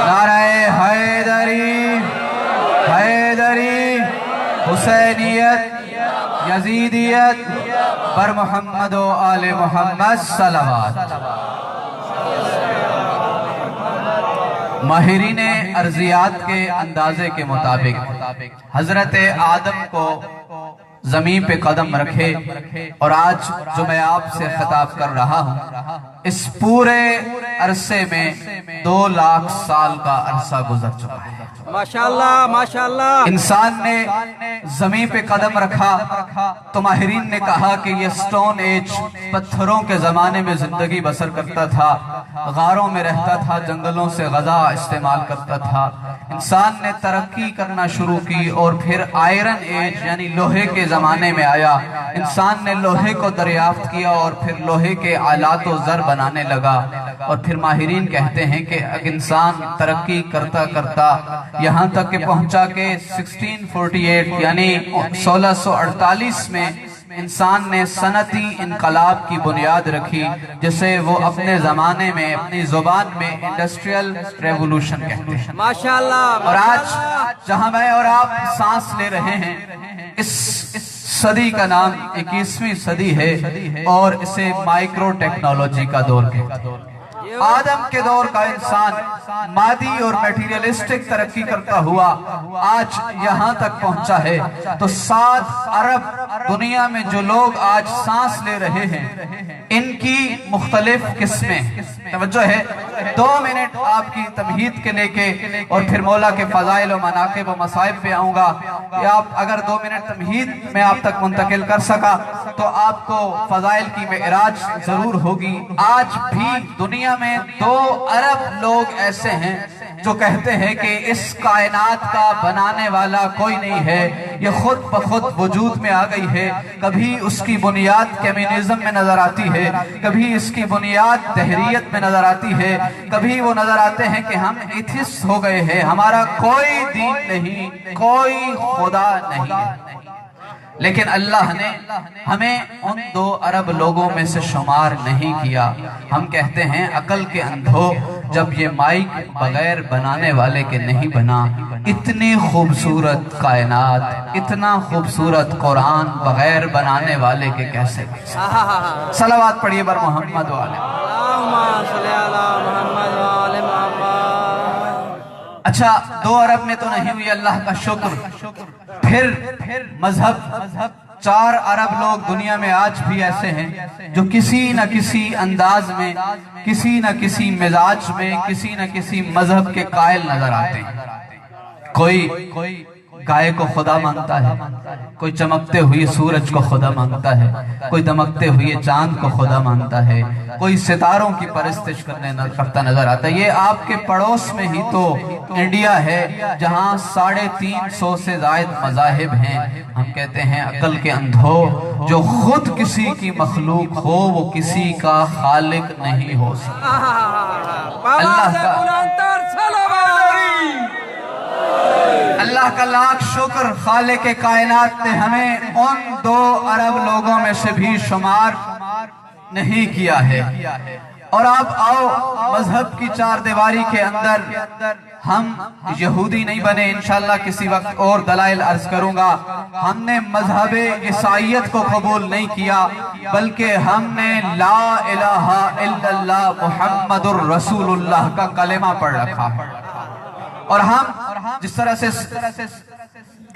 نعرہ حیدری، حیدری، حسینیت، یزیدیت، بر محمد و آل محمد صلوات. ماہرین ارضیات کے اندازے کے مطابق حضرت آدم کو زمین پہ قدم رکھے، اور آج جو میں آپ سے خطاب کر رہا ہوں اس پورے عرصے میں 2 لاکھ سال کا عرصہ گزر چکا ہے۔ ماشاءاللہ ماشاءاللہ۔ انسان نے زمین پہ قدم رکھا تو ماہرین نے کہا کہ یہ سٹون ایج، پتھروں کے زمانے میں زندگی بسر کرتا تھا، غاروں میں رہتا تھا، جنگلوں سے غذا استعمال کرتا تھا۔ انسان نے ترقی کرنا شروع کی اور پھر آئرن ایج یعنی لوہے کے زمانے میں آیا۔ انسان نے لوہے کو دریافت کیا اور پھر لوہے کے آلات و زر بنانے لگا، اور پھر ماہرین کہتے ہیں کہ انسان ترقی کرتا کرتا یہاں تک کہ پہنچا کہ 1648 یعنی 1648 میں انسان نے صنعتی انقلاب کی بنیاد رکھی، جسے وہ اپنے زمانے میں اپنی زبان میں انڈسٹریل ریولوشن کہتے ہیں۔ ماشاءاللہ۔ اور آج جہاں میں اور آپ سانس لے رہے ہیں، اس صدی کا نام 21ویں صدی ہے اور اسے مائکرو ٹیکنالوجی کا دور کہتے ہیں۔ آدم کے دور کا انسان مادی اور میٹیریلسٹک ترقی کرتا ہوا آج یہاں تک پہنچا ہے۔ تو 7 ارب دنیا میں جو لوگ آج سانس لے رہے ہیں، ان کی مختلف قسمیں، توجہ ہے 2 منٹ آپ کی تمہید کے لے کے اور پھر مولا کے فضائل و مناقب و مصائب پہ آؤں گا۔ آپ اگر 2 منٹ تمہید میں آپ تک منتقل کر سکا تو آپ کو فضائل کی معراج ضرور ہوگی۔ آج بھی دنیا میں 2 ارب لوگ ایسے ہیں جو کہتے ہیں کہ اس کائنات کا بنانے والا کوئی نہیں ہے، یہ خود بخود وجود میں آ گئی ہے۔ کبھی اس کی بنیاد کمیونزم میں نظر آتی ہے، کبھی اس کی بنیاد دہریت میں نظر آتی ہے، کبھی وہ نظر آتے ہیں کہ ہم ایتھسٹ ہو گئے ہیں، ہمارا کوئی دین نہیں، کوئی خدا نہیں ہے۔ لیکن اللہ نے ہمیں ان 2 ارب لوگوں میں سے شمار نہیں کیا۔ ہم کہتے ہیں عقل کے اندھو، جب یہ مائک بغیر بنانے والے کے نہیں بنا، اتنی خوبصورت کائنات، اتنا خوبصورت قرآن بغیر بنانے والے کے کیسے؟ صلوات پڑھیے بر محمد والے۔ اللہم صلی علی محمد وآل محمد۔ اچھا 2 ارب میں تو نہیں ہوئی، اللہ کا شکر۔ پھر مذہب 4 ارب لوگ دنیا میں آج بھی ایسے ہیں جو کسی نہ کسی انداز میں، کسی نہ کسی مزاج میں، کسی نہ کسی مذہب کے قائل نظر آتے ہیں۔ کوئی گائے کو خدا مانتا ہے، کوئی چمکتے ہوئے سورج کو خدا مانتا ہے، کوئی دمکتے ہوئے چاند کو خدا مانتا ہے، کوئی ستاروں کی پرستش کرتا نظر آتا ہے۔ یہ آپ کے پڑوس میں ہی تو انڈیا ہے جہاں 350 سے زائد مذاہب ہیں۔ ہم کہتے ہیں عقل کے اندھو، جو خود کسی کی مخلوق ہو وہ کسی کا خالق نہیں ہو سکتا۔ اللہ کا لاکھ شکر، خالق کائنات نے ہمیں ان 2 ارب لوگوں میں سے بھی شمار نہیں کیا ہے۔ اور آپ آؤ مذہب کی 4 دیواری کے اندر، ہم یہودی نہیں بنے، انشاءاللہ کسی وقت اور دلائل عرض کروں گا۔ ہم نے مذہب عیسائیت کو قبول نہیں کیا، بلکہ ہم نے لا الہ الا اللہ محمد الرسول اللہ کا کلمہ پڑھ رکھا ہے۔ اور ہم جس طرح سے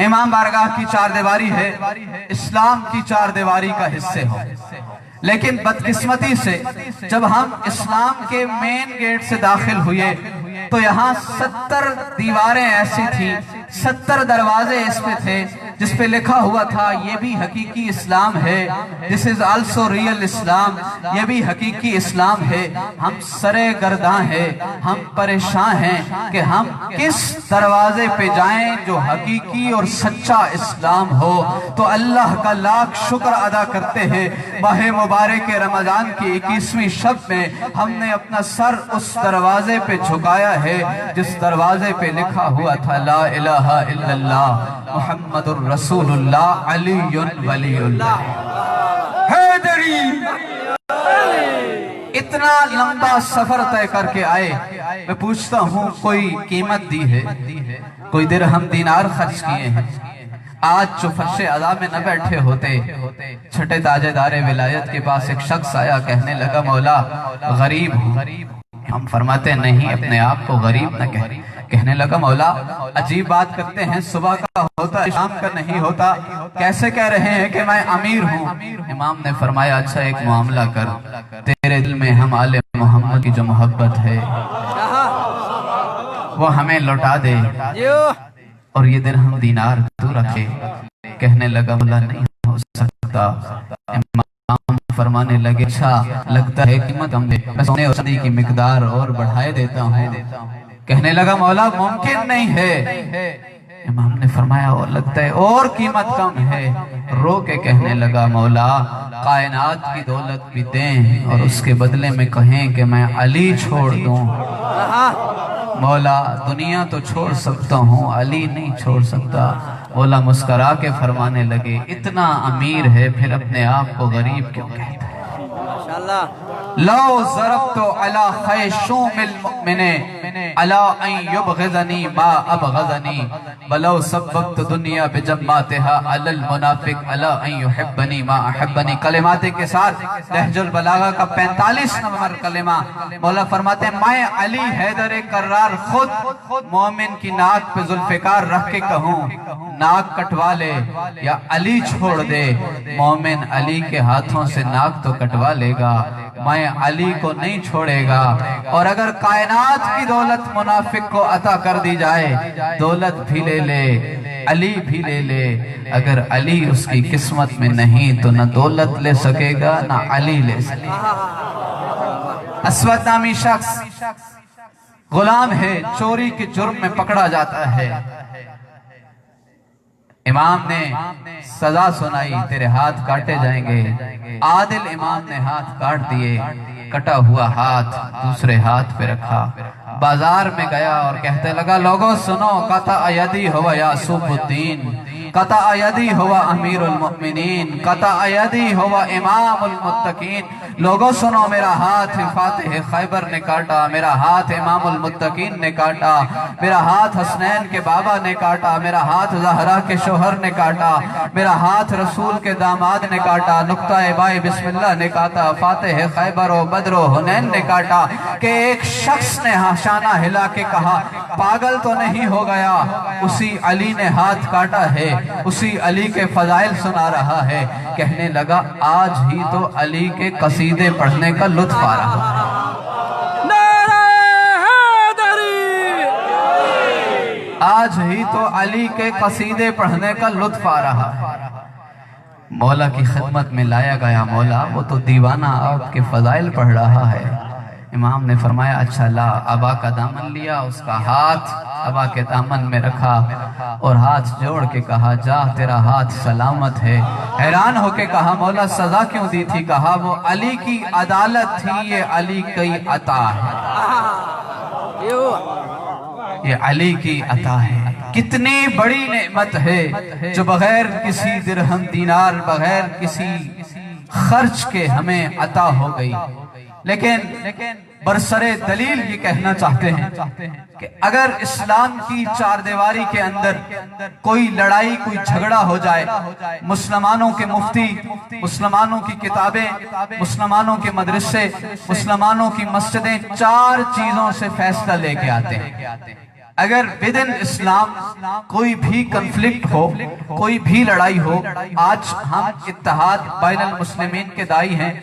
امام بارگاہ کی 4 دیواری ہے، اسلام کی 4 دیواری کا حصے ہو، لیکن بدقسمتی سے جب ہم اسلام کے مین گیٹ سے داخل ہوئے تو یہاں 70 دیواریں ایسی تھیں، 70 دروازے اس پہ تھے جس پہ لکھا ہوا تھا یہ بھی حقیقی اسلام ہے، this is also real اسلام، یہ بھی حقیقی اسلام ہے۔ ہم سرے گرداں ہیں، ہم پریشان ہیں کہ ہم کس دروازے پہ جائیں جو حقیقی اور سچا اسلام ہو۔ تو اللہ کا لاکھ شکر ادا کرتے ہیں، ماہ مبارک رمضان کی 21ویں شب میں ہم نے اپنا سر اس دروازے پہ جھکایا ہے جس دروازے پہ لکھا ہوا تھا لا الہ الا اللہ محمد الرسول اللہ علی ولی اللہ حیدری۔ اتنا لمبا سفر طے کر کے آئے، میں پوچھتا ہوں کوئی قیمت دی ہے، کوئی درہم دینار خرچ کیے ہیں؟ آج جو فرش عزا میں نہ بیٹھے ہوتے، چھٹے تاج دار ولایت کے پاس ایک شخص آیا، کہنے لگا مولا غریب ہوں۔ ہم فرماتے نہیں، اپنے آپ کو غریب نہ کہنے لگا مولا عجیب بات کرتے ہیں، صبح کا ہوتا ہوتا ہے شام کا نہیں ہوتا، کیسے کہہ رہے ہیں کہ میں امیر ہوں؟ امام نے فرمایا اچھا ایک معاملہ کر، تیرے دل میں ہم آل محمد کی جو محبت ہے وہ ہمیں لوٹا دے اور یہ درہم دینار تو رکھے۔ کہنے لگا مولا نہیں ہو سکتا۔ امام فرمانے لگے اچھا لگتا ہے قیمت کم دے، میں سونے اور چاندی کی مقدار اور بڑھائے دیتا ہوں۔ کہنے لگا مولا ممکن نہیں ہے۔ امام نے فرمایا اور لگتا ہے اور قیمت کم ہے۔ رو کے کہنے لگا مولا کائنات کی دولت بھی دیں اور اس کے بدلے میں کہیں کہ میں علی چھوڑ دوں۔ مولا دنیا تو چھوڑ سکتا ہوں، علی نہیں چھوڑ سکتا۔ مولا مسکرا کے فرمانے لگے اتنا امیر ہے پھر اپنے آپ کو غریب کیوں کہتا ہے؟ لو ضربت علی خیشوم المؤمن علی ان یبغضنی ما ابغضنی ولو سببت دنیا بجماتها علی المنافق علی ان یحبنی ما احبنی۔ کلمات کے ساتھ نہج البلاغہ کا 45 نمبر کلمہ مولا فرماتے ہیں میں علی حیدر کرار خود مومن کی ناک پہ ذوالفقار رکھ کے کہوں ناک کٹوا لے یا علی چھوڑ دے، مومن علی کے ہاتھوں سے ناک تو کٹوا لے گا، میں علی کو نہیں چھوڑے گا۔ اور اگر کائنات کی دولت منافق کو عطا کر دی جائے، دولت بھی لے لے علی بھی لے لے، اگر علی اس کی قسمت میں نہیں تو نہ دولت لے سکے گا نہ علی لے سکے گا۔ اسود نامی شخص غلام ہے، چوری کے جرم میں پکڑا جاتا ہے۔ امام نے سزا سنائی تیرے ہاتھ کاٹے جائیں گے۔ عادل امام نے ہاتھ کاٹ دیے، کٹا ہوا ہاتھ دوسرے ہاتھ پہ رکھا، بازار میں گیا اور کہتے لگا لوگوں سنو قطع یدی ہوا یعصوب الدین، قطع یدی ہوا امیر المؤمنین، قطع یدی ہوا امام المتقین۔ لوگوں سنو میرا ہاتھ فاتح خیبر نے کاٹا، میرا ہاتھ امام المتقین نے کاٹا، میرا ہاتھ حسنین کے بابا نے کاٹا، میرا ہاتھ زہرا کے شوہر نے کاٹا، میرا ہاتھ رسول کے داماد نے کاٹا، نقطہ بائے بسم اللہ نے کاٹا، فاتح خیبر و بدر و حنین نے کاٹا۔ کہ ایک شخص نے شانہ ہلا کے کہا پاگل تو نہیں ہو گیا، اسی علی نے ہاتھ کاٹا ہے، اسی علی کے فضائل سنا رہا ہے۔ کہنے لگا آج ہی تو علی کے قصیدے پڑھنے کا لطف آ رہا ہے۔ آج ہی تو علی کے قصیدے پڑھنے کا لطف آ رہا ہے۔ مولا کی خدمت میں لایا گیا، مولا وہ تو دیوانہ آپ کے فضائل پڑھ رہا ہے۔ امام نے فرمایا اچھا لا، ابا کا دامن لیا، اس کا ہاتھ ابا کے دامن میں رکھا اور ہاتھ جوڑ کے کہا جا تیرا ہاتھ سلامت ہے۔ حیران ہو کے کہا مولا سزا کیوں دی تھی؟ کہا وہ علی کی عدالت تھی، یہ علی کی عطا ہے، یہ علی کی عطا ہے۔ کتنی بڑی نعمت ہے جو بغیر کسی درہم دینار، بغیر کسی خرچ کے ہمیں عطا ہو گئی۔ لیکن برسر دلیل یہ کہنا چاہتے ہیں کہ اگر اسلام کی چار دیواری کے اندر کوئی لڑائی، کوئی جھگڑا ہو جائے، مسلمانوں کے مفتی، مسلمانوں کی کتابیں، مسلمانوں کے مدرسے، مسلمانوں کی مسجدیں 4 چیزوں سے فیصلہ لے کے آتے ہیں۔ اگر بدن اسلام کوئی بھی کنفلکٹ ہو، کوئی بھی لڑائی ہو، آج ہم اتحاد بین المسلمین کے دائی ہیں،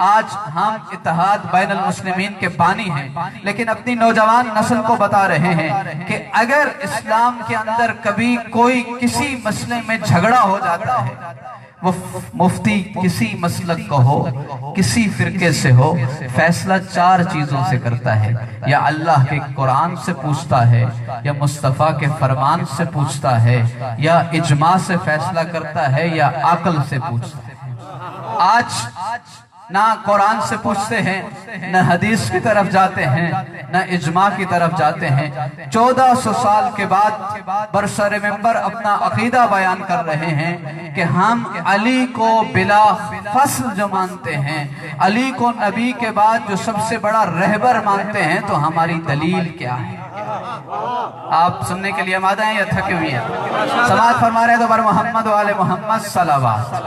آج ہم اتحاد بین المسلمین کے بانی ہیں، لیکن اپنی نوجوان نسل کو بتا رہے ہیں کہ اگر اسلام کے اندر کبھی کوئی کسی مسئلے میں جھگڑا ہو جاتا ہے، وہ مفتی کسی مسلک کو ہو، کسی فرقے سے ہو، فیصلہ 4 چیزوں سے کرتا ہے، یا اللہ کے قرآن سے پوچھتا ہے، یا مصطفیٰ کے فرمان سے پوچھتا ہے، یا اجماع سے فیصلہ کرتا ہے، یا عقل سے پوچھتا ہے۔ آج نہ قرآن سے پوچھتے ہیں، نہ حدیث کی طرف جاتے ہیں، نہ اجماع کی طرف جاتے ہیں۔ 1400 سال کے بعد برسر منبر اپنا عقیدہ بیان کر رہے ہیں کہ ہم علی کو بلا فصل جو مانتے ہیں، علی کو نبی کے بعد جو سب سے بڑا رہبر مانتے ہیں، تو ہماری دلیل کیا ہے؟ آپ سننے کے لیے آمادہ ہیں یا تھکے ہوئے ہیں؟ سماعت فرما رہے ہیں تو بر محمد و آل محمد صلوات۔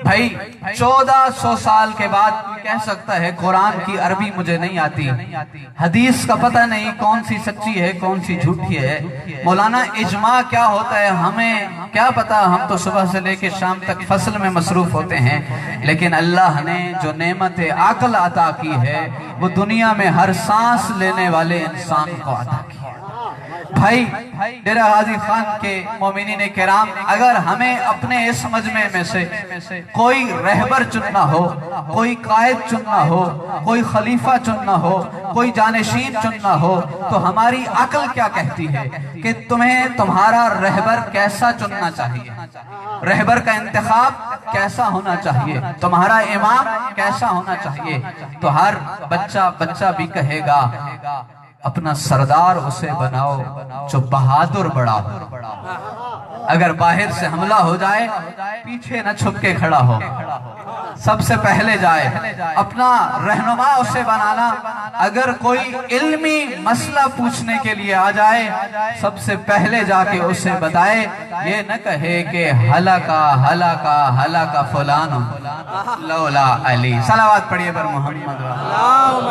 بھائی 1400 سال کے بعد کہہ سکتا ہے قرآن کی عربی مجھے نہیں آتی، حدیث کا پتہ نہیں کون سی سچی ہے کون سی جھوٹی ہے، مولانا اجماع کیا ہوتا ہے ہمیں کیا پتا، ہم تو صبح سے لے کے شام تک فصل میں مصروف ہوتے ہیں، لیکن اللہ نے جو نعمت عقل عطا کی ہے وہ دنیا میں ہر سانس لینے والے انسان کو عطا کی ہے۔ بھائی ڈیرہ غازی خان کے مومنین کرام، اگر ہمیں اپنے اس مجمع میں سے کوئی رہبر چننا ہو، کوئی قائد چننا ہو، کوئی خلیفہ چننا ہو، کوئی جانشین چننا ہو، تو ہماری عقل کیا کہتی ہے کہ تمہیں تمہارا رہبر کیسا چننا چاہیے، رہبر کا انتخاب کیسا ہونا چاہیے، تمہارا امام کیسا ہونا چاہیے، تو ہر بچہ بھی کہے گا اپنا سردار اسے بناؤ جو بہادر بڑا ہو، اگر باہر سے حملہ ہو جائے پیچھے نہ چھپ کے کھڑا ہو، سب سے پہلے جائے، اپنا رہنما اسے بنانا، اگر کوئی علمی مسئلہ پوچھنے کے لیے آ جائے سب سے پہلے جا کے اسے بتائے، یہ نہ کہے کہ ہلاکا فلان لولا علی۔ صلوات پڑھیے پر محمد۔ اللہم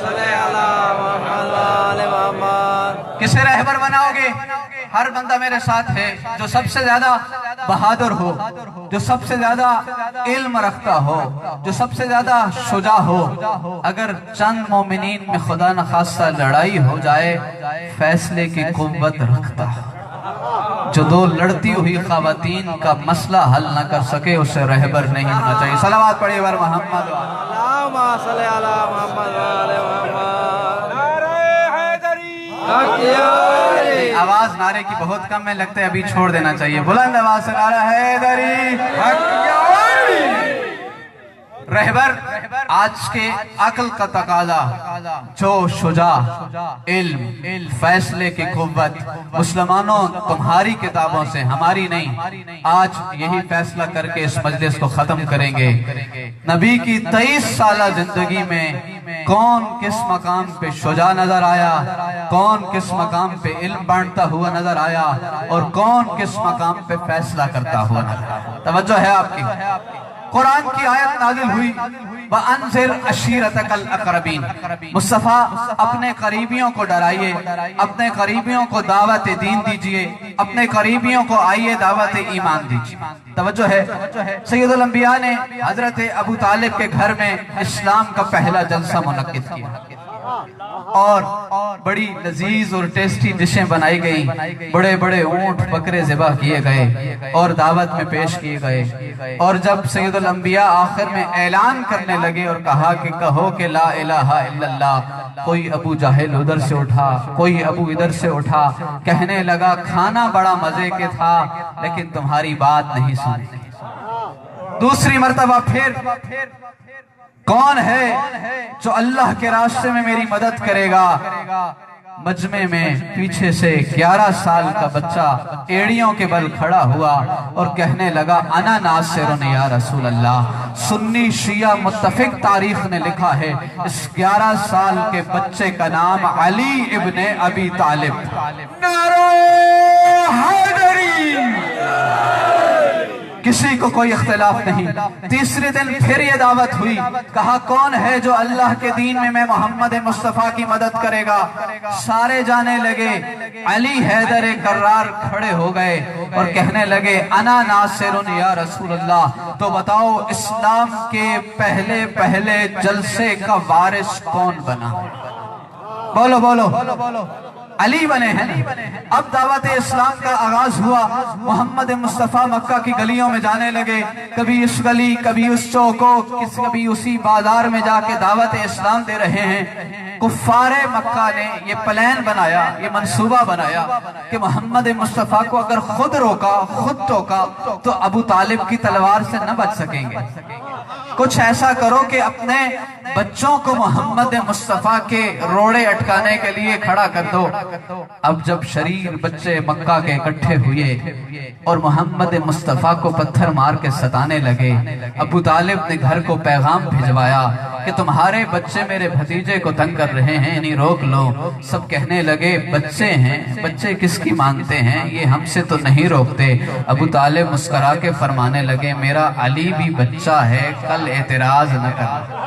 صلی علی محمد وآل محمد۔ کسے رہبر بناؤ گے؟ ہر بندہ میرے ساتھ ہے جو سب سے زیادہ بہادر ہو، جو سب سے زیادہ علم رکھتا ہو، جو سب سے زیادہ شجاع ہو۔ اگر چند مومنین میں خدا نخواستہ لڑائی ہو جائے فیصلے کی قوت رکھتا، جو دو لڑتی ہوئی خواتین کا مسئلہ حل نہ کر سکے اسے رہبر نہیں ہونا چاہیے۔ صلوات پڑھیے بر محمد۔ اللہم صلی علی محمد وآل محمد۔ نعرہ حیدری۔ آواز نعرے کی بہت کم ہے، لگتا ہے ابھی چھوڑ دینا چاہیے، بلند آواز سے نعرہ حیدری۔ رہبر آج کے عقل کا تقاضا، جو شجاع، علم، فیصلے کی قوت، مسلمانوں تمہاری کتابوں سے، ہماری نہیں، آج یہی فیصلہ کر کے اس مجلس کو ختم کریں گے۔ نبی کی 23 سالہ زندگی میں کون کس مقام پہ شجاع نظر آیا، کون کس مقام پہ علم بانٹتا ہوا نظر آیا، اور کون کس مقام پہ فیصلہ کرتا ہوا نظر آیا۔ توجہ ہے آپ کی؟ قرآن کی آیت نازل ہوئی وَأَنذِرْ عَشِيرَتَكَ الْأَقْرَبِينَ، مصطفیٰ اپنے قریبیوں کو ڈرائیے، اپنے قریبیوں کو دعوت دین دیجئے، اپنے قریبیوں کو آئیے دعوت ایمان دیجئے۔ توجہ ہے؟ سید الانبیاء نے حضرت ابو طالب کے گھر میں اسلام کا پہلا جلسہ منعقد کیا، اور بڑی لذیذ اور ٹیسٹی ڈشیں بنائی گئی، بڑے بڑے اونٹ بکرے ذبح کیے گئے اور دعوت میں پیش کیے گئے، اور جب سید الانبیاء آخر میں اعلان کرنے لگے اور کہا کہ کہو کہ لا الہ الا اللہ، کوئی ابو جہل ادھر سے اٹھا، کوئی ابو ادھر سے اٹھا، کہنے لگا کھانا بڑا مزے کے تھا لیکن تمہاری بات نہیں سنی۔ دوسری مرتبہ پھر کون ہے جو اللہ کے راستے میں میری مدد کرے گا؟ مجمع میں پیچھے سے 11 سال کا بچہ ایڑیوں کے بل کھڑا ہوا اور کہنے لگا انا ناصر یا رسول اللہ۔ سنی شیعہ متفق تاریخ نے لکھا ہے اس 11 سال کے بچے کا نام علی ابن ابی طالب۔ نعرہ حیدری! کسی کو کوئی اختلاف نہیں۔ تیسرے دن پھر یہ دعوت ہوئی، کہا کون ہے جو اللہ کے دین میں محمد مصطفیٰ کی مدد کرے گا؟ سارے جانے لگے، علی حیدر کرار کھڑے ہو گئے اور کہنے لگے انا ناصر یا رسول اللہ۔ تو بتاؤ اسلام کے پہلے جلسے کا وارث کون بنا؟ بولو بولو، علی بنے ہیں۔ اب دعوت اسلام کا آغاز ہوا، محمد مصطفیٰ مکہ کی گلیوں میں جانے لگے، کبھی اس گلی کبھی اس چوکو، کبھی اسی بازار میں جا کے دعوت اسلام دے رہے ہیں۔ کفار مکہ نے یہ پلان بنایا، یہ منصوبہ بنایا کہ محمد مصطفیٰ کو اگر خود روکا، خود ٹوکا تو ابو طالب کی تلوار سے نہ بچ سکیں گے۔ کچھ ایسا کرو کہ اپنے بچوں کو محمد مصطفیٰ کے روڑے اٹکانے کے لیے کھڑا کر دو۔ اب جب شریر بچے مکہ کے اکٹھے ہوئے اور محمد مصطفیٰ کو پتھر مار کے ستانے لگے، ابو طالب نے گھر کو پیغام بھجوایا کہ تمہارے بچے میرے بھتیجے کو تنگ کر رہے ہیں، انہیں روک لو۔ سب کہنے لگے بچے ہیں، بچے کس کی مانتے ہیں، یہ ہم سے تو نہیں روکتے۔ ابو طالب مسکرا کے فرمانے لگے میرا علی بھی بچہ ہے، کل اعتراض نہ کرنا۔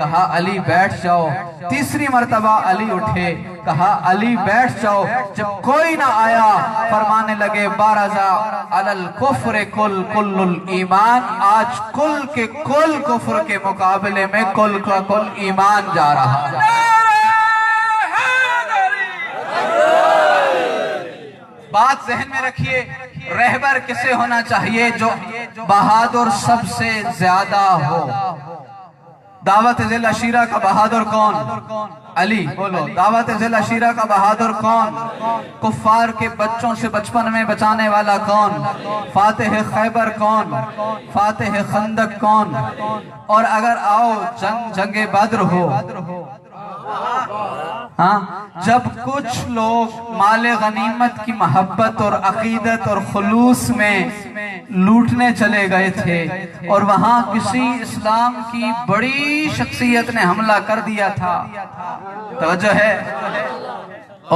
کہا علی بیٹھ جاؤ. تیسری مرتبہ علی اٹھے, کہا علی بیٹھ جاؤ. جب کوئی نہ آیا فرمانے لگے بارزا علی الکفر کل کل الایمان, آج کل کے کل کفر کے مقابلے میں کل کا کل ایمان جا رہا ہے. بات ذہن میں رکھیے, رہبر کسے ہونا چاہیے؟ جو بہادر سب سے زیادہ ہو. دعوت ذی العشیرہ کا بہادر کون؟ علی. بولو, دعوت ذی العشیرہ کا بہادر کون؟ کفار کے بچوں سے بچپن میں بچانے والا کون؟ فاتح خیبر کون؟ فاتح خندق کون؟ اور اگر آؤ جنگ بدر ہو, ہاں, جب کچھ لوگ مال غنیمت کی محبت اور عقیدت اور خلوص میں لوٹنے چلے گئے تھے اور وہاں کسی اسلام کی بڑی شخصیت نے حملہ کر دیا تھا, توجہ ہے,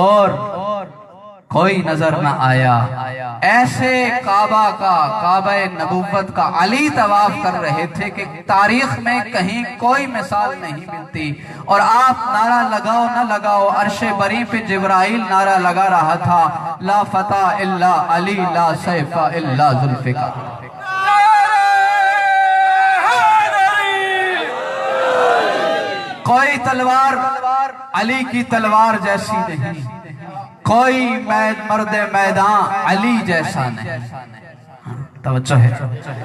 اور کوئی نظر نہ آیا, ایسے کعبہ نبوت کا علی طواف کر رہے تھے کہ تاریخ میں کہیں کوئی مثال نہیں ملتی. اور آپ نعرہ لگاؤ نہ لگاؤ, عرش بری پہ جبرائیل نعرہ لگا رہا تھا, لا فتح الا علی لا سیف الا ذوالفقار. کوئی تلوار علی کی تلوار جیسی نہیں, کوئی مرد میدان علی جیسا نہیں. توجہ ہے.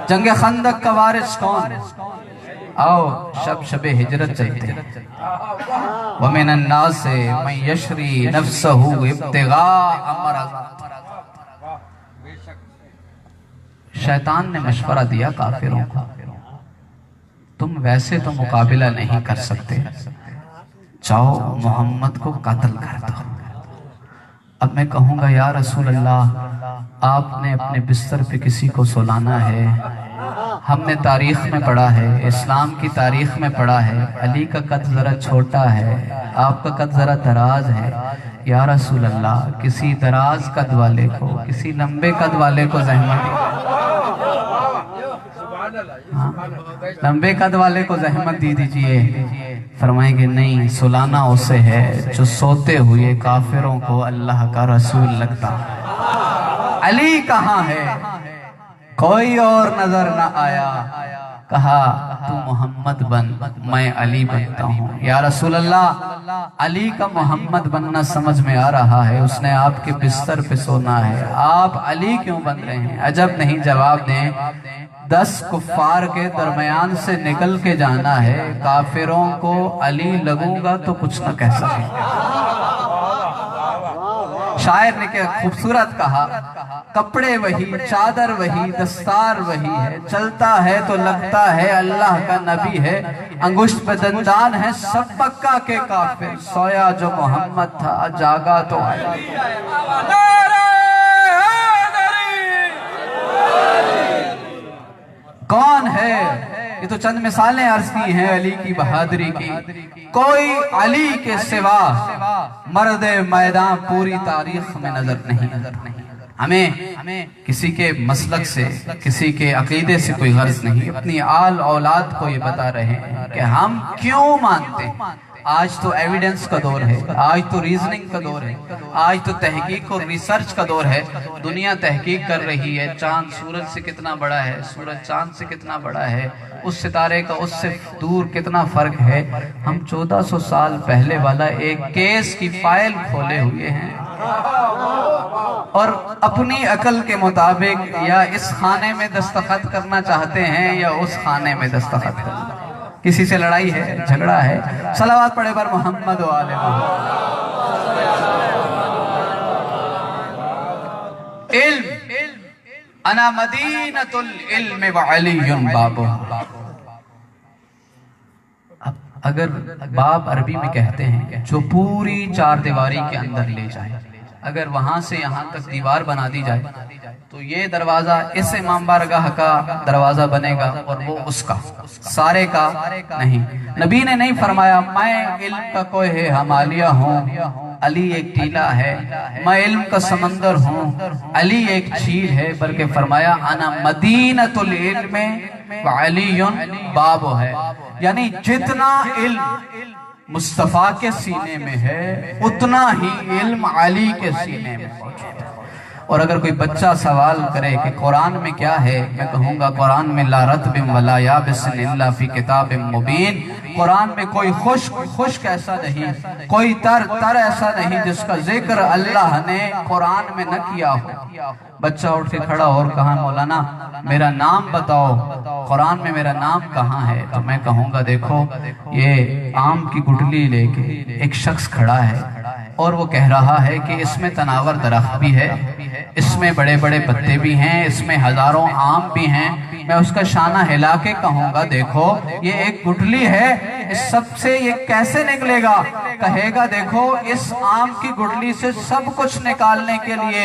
جنگ خندق کا وارث کون؟ آؤ شب ہجرت چلتے ہیں. وَمِنَ النَّاسِ مَن يَشْرِي نَفْسَهُ ابْتِغَاءَ مَرْضَاتِ. شیطان نے مشورہ دیا کافروں کو, تم ویسے تو مقابلہ نہیں کر سکتے, جاؤ محمد کو قتل کر دو. اب میں کہوں گا یا رسول اللہ, آپ نے اپنے بستر پہ کسی کو سلانا ہے, ہم نے تاریخ میں پڑھا ہے, اسلام کی تاریخ میں پڑھا ہے, علی کا قد ذرا چھوٹا ہے, آپ کا قد ذرا دراز ہے. یا رسول اللہ, کسی دراز قد والے کو, کسی لمبے قد والے کو زحمت لمبے قد والے کو زحمت دی دیجئے. فرمائیں گے نہیں, سلانا اسے ہے جو سوتے ہوئے کافروں کو اللہ کا رسول لگتا. علی کہاں ہے؟ کوئی اور نظر نہ آیا. کہا تو محمد بن, میں علی بنتا ہوں. یا رسول اللہ, علی کا محمد بننا سمجھ میں آ رہا ہے, اس نے آپ کے بستر پہ سونا ہے, آپ علی کیوں بن رہے ہیں؟ عجب نہیں, جواب دیں. 10 کفار کے درمیان سے نکل کے جانا ہے, کافروں کو علی لگوں گا تو کچھ نہ کہہ سکیں. شاعر نے کیا خوبصورت کہا, کپڑے وہی, چادر وہی, دستار وہی ہے, چلتا ہے تو لگتا ہے اللہ کا نبی ہے, انگشت پہ دندان ہے سب مکہ کے کافر, سویا جو محمد تھا جاگا تو علی. کون ہے؟ یہ تو چند مثالیں عرض کی ہیں علی کی بہادری کی. کوئی علی کے سوا مرد میدان پوری تاریخ میں نظر نہیں. ہمیں کسی کے مسلک سے, کسی کے عقیدے سے کوئی غرض نہیں, اپنی آل اولاد کو یہ بتا رہے ہیں کہ ہم کیوں مانتے ہیں. آج تو ایویڈنس کا دور ہے, آج تو ریزننگ کا دور ہے, آج تو تحقیق اور ریسرچ کا دور ہے. دنیا تحقیق کر رہی ہے, چاند سورج سے کتنا بڑا ہے, سورج چاند سے کتنا بڑا ہے, اس ستارے کا اس سے دور کتنا فرق ہے. ہم 1400 سال پہلے والا ایک کیس کی فائل کھولے ہوئے ہیں اور اپنی عقل کے مطابق یا اس خانے میں دستخط کرنا چاہتے ہیں یا اس خانے میں دستخط کرنا. کسی سے لڑائی ہے, جھگڑا ہے. صلوات پڑھے بر محمد و آل محمد. علم انا مدینۃ العلم وعلی بابہ. اگر باب عربی میں کہتے ہیں جو پوری 4 دیواری کے اندر لے جائے, اگر وہاں سے یہاں تک دیوار بنا دی جائے تو یہ دروازہ اس امام بارگاہ کا دروازہ بنے گا اور وہ اس کا, سارے کا نہیں. نبی نے نہیں فرمایا میں علم کا کوہ ہمالیہ ہوں, علی ایک ٹیلا ہے, میں علم کا سمندر ہوں, علی ایک جھیل ہے, بلکہ فرمایا انا مدینۃ العلم وعلیٌ باب ہے، یعنی جتنا علم مصطفیٰ کے سینے میں ہے اتنا ہی علم علی کے سینے میں موجود ہے۔ اور اگر کوئی بچہ سوال کرے کہ قرآن میں کیا ہے، میں کہوں گا قرآن میں لا رطب ولا یابس الا فی کتاب مبین، قرآن میں کوئی خشک ایسا نہیں، کوئی تر ایسا نہیں جس کا ذکر اللہ نے قرآن میں نہ کیا ہو۔ بچہ اٹھ کے کھڑا اور کہا مولانا میرا نام بتاؤ، قرآن میں میرا نام کہاں ہے؟ تو میں کہوں گا دیکھو یہ آم کی گٹلی لے کے ایک شخص کھڑا ہے اور وہ کہہ رہا ہے کہ اس میں تناور درخت بھی ہے، اس میں بڑے بڑے پتے بھی ہیں، اس میں ہزاروں آم بھی ہیں۔ میں اس کا شانہ ہلا کے کہوں گا دیکھو یہ ایک گٹلی ہے، اس سب سے یہ کیسے نکلے گا؟ کہے گا دیکھو اس آم کی گٹلی سے سب کچھ نکالنے کے لیے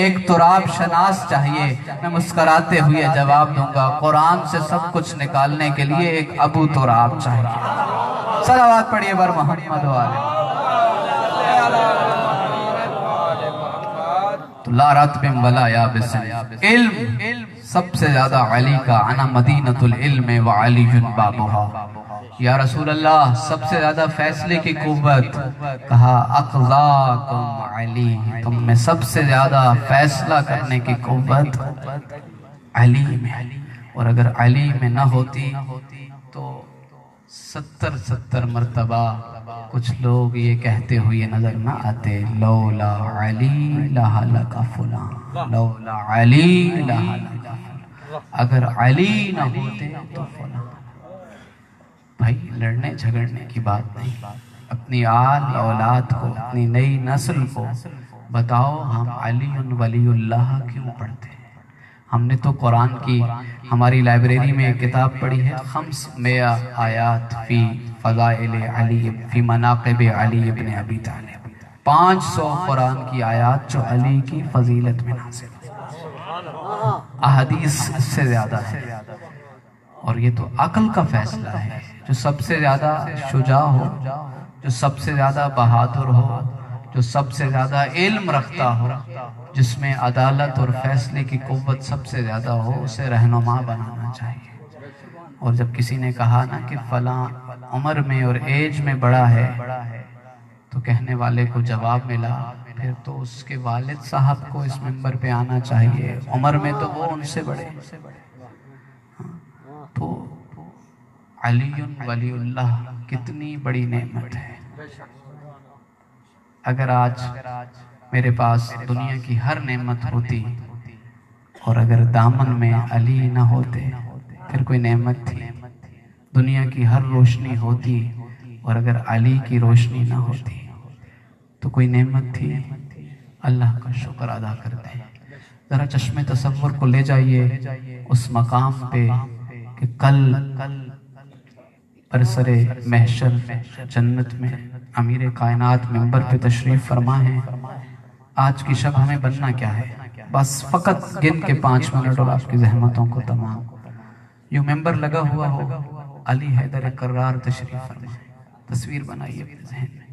ایک تراب شناس چاہیے۔ میں مسکراتے ہوئے جواب دوں گا قرآن سے سب کچھ نکالنے کے لیے ایک ابو تراب چاہیے۔ صلوات پڑھیے بر محمد والے۔ تو لا رطب ولا یابس، علم سب سے زیادہ علی کا، انا مدینۃ العلم وعلی بابھا۔ یا رسول اللہ سب سے زیادہ فیصلے کی قوت، کہا اقضاکم علی، تم میں سب سے زیادہ فیصلہ کرنے کی قوت علی میں، اور اگر علی میں نہ ہوتی تو 70 مرتبہ کچھ لوگ یہ کہتے ہوئے نظر نہ آتے لولا علی لہلک فلاں، لولا علی لہلک فلاں، اگر علی نہ ہوتے تو فلاں۔ بھائی لڑنے جھگڑنے کی بات نہیں، اپنی آل اولاد کو، اپنی نئی نسل کو بتاؤ ہم علی ولی اللہ کیوں پڑھتے ہیں۔ ہم نے تو قرآن کی ہماری لائبریری میں ایک کتاب پڑھی ہے 500 آیات فی فضائل علی، فی مناقب علی ابن ابی طالب، 500 قرآن کی آیات جو علی کی فضیلت میں نازل ہیں، احادیث اس سے زیادہ ہے۔ اور یہ تو عقل کا فیصلہ ہے، جو سب سے زیادہ شجاع ہو، جو سب سے زیادہ بہادر ہو، جو سب سے زیادہ علم رکھتا ہو، جس میں عدالت اور فیصلے کی قوت سب سے زیادہ ہو، اسے رہنما بنانا چاہیے۔ اور جب کسی نے کہا نا کہ فلاں عمر میں اور ایج میں بڑا ہے، تو کہنے والے کو جواب ملا پھر تو اس کے والد صاحب کو اس منبر پہ آنا چاہیے، عمر میں تو وہ ان سے بڑے۔ تو علی ولی اللہ کتنی بڑی نعمت ہے۔ اگر آج میرے پاس دنیا کی ہر نعمت ہوتی اور اگر دامن میں علی نہ ہوتے پھر کوئی نعمت تھی، دنیا کی ہر روشنی ہوتی اور اگر علی کی روشنی نہ ہوتی تو کوئی نعمت تھی۔ اللہ کا شکر ادا کرتے ہیں۔ ذرا چشم تصور کو لے جائیے اس مقام پہ کہ کل برسر محشر جنت میں امیر کائنات منبر پہ تشریف فرما ہے۔ آج کی شب ہمیں بننا کیا ہے؟ بس فقط گن کے 5 منٹ اور آپ کی زحمتوں کو تمام۔ یوں منبر لگا ہوا ہو، علی حیدر کرار تشریف فرما، تصویر بنائیے اپنے ذہن میں۔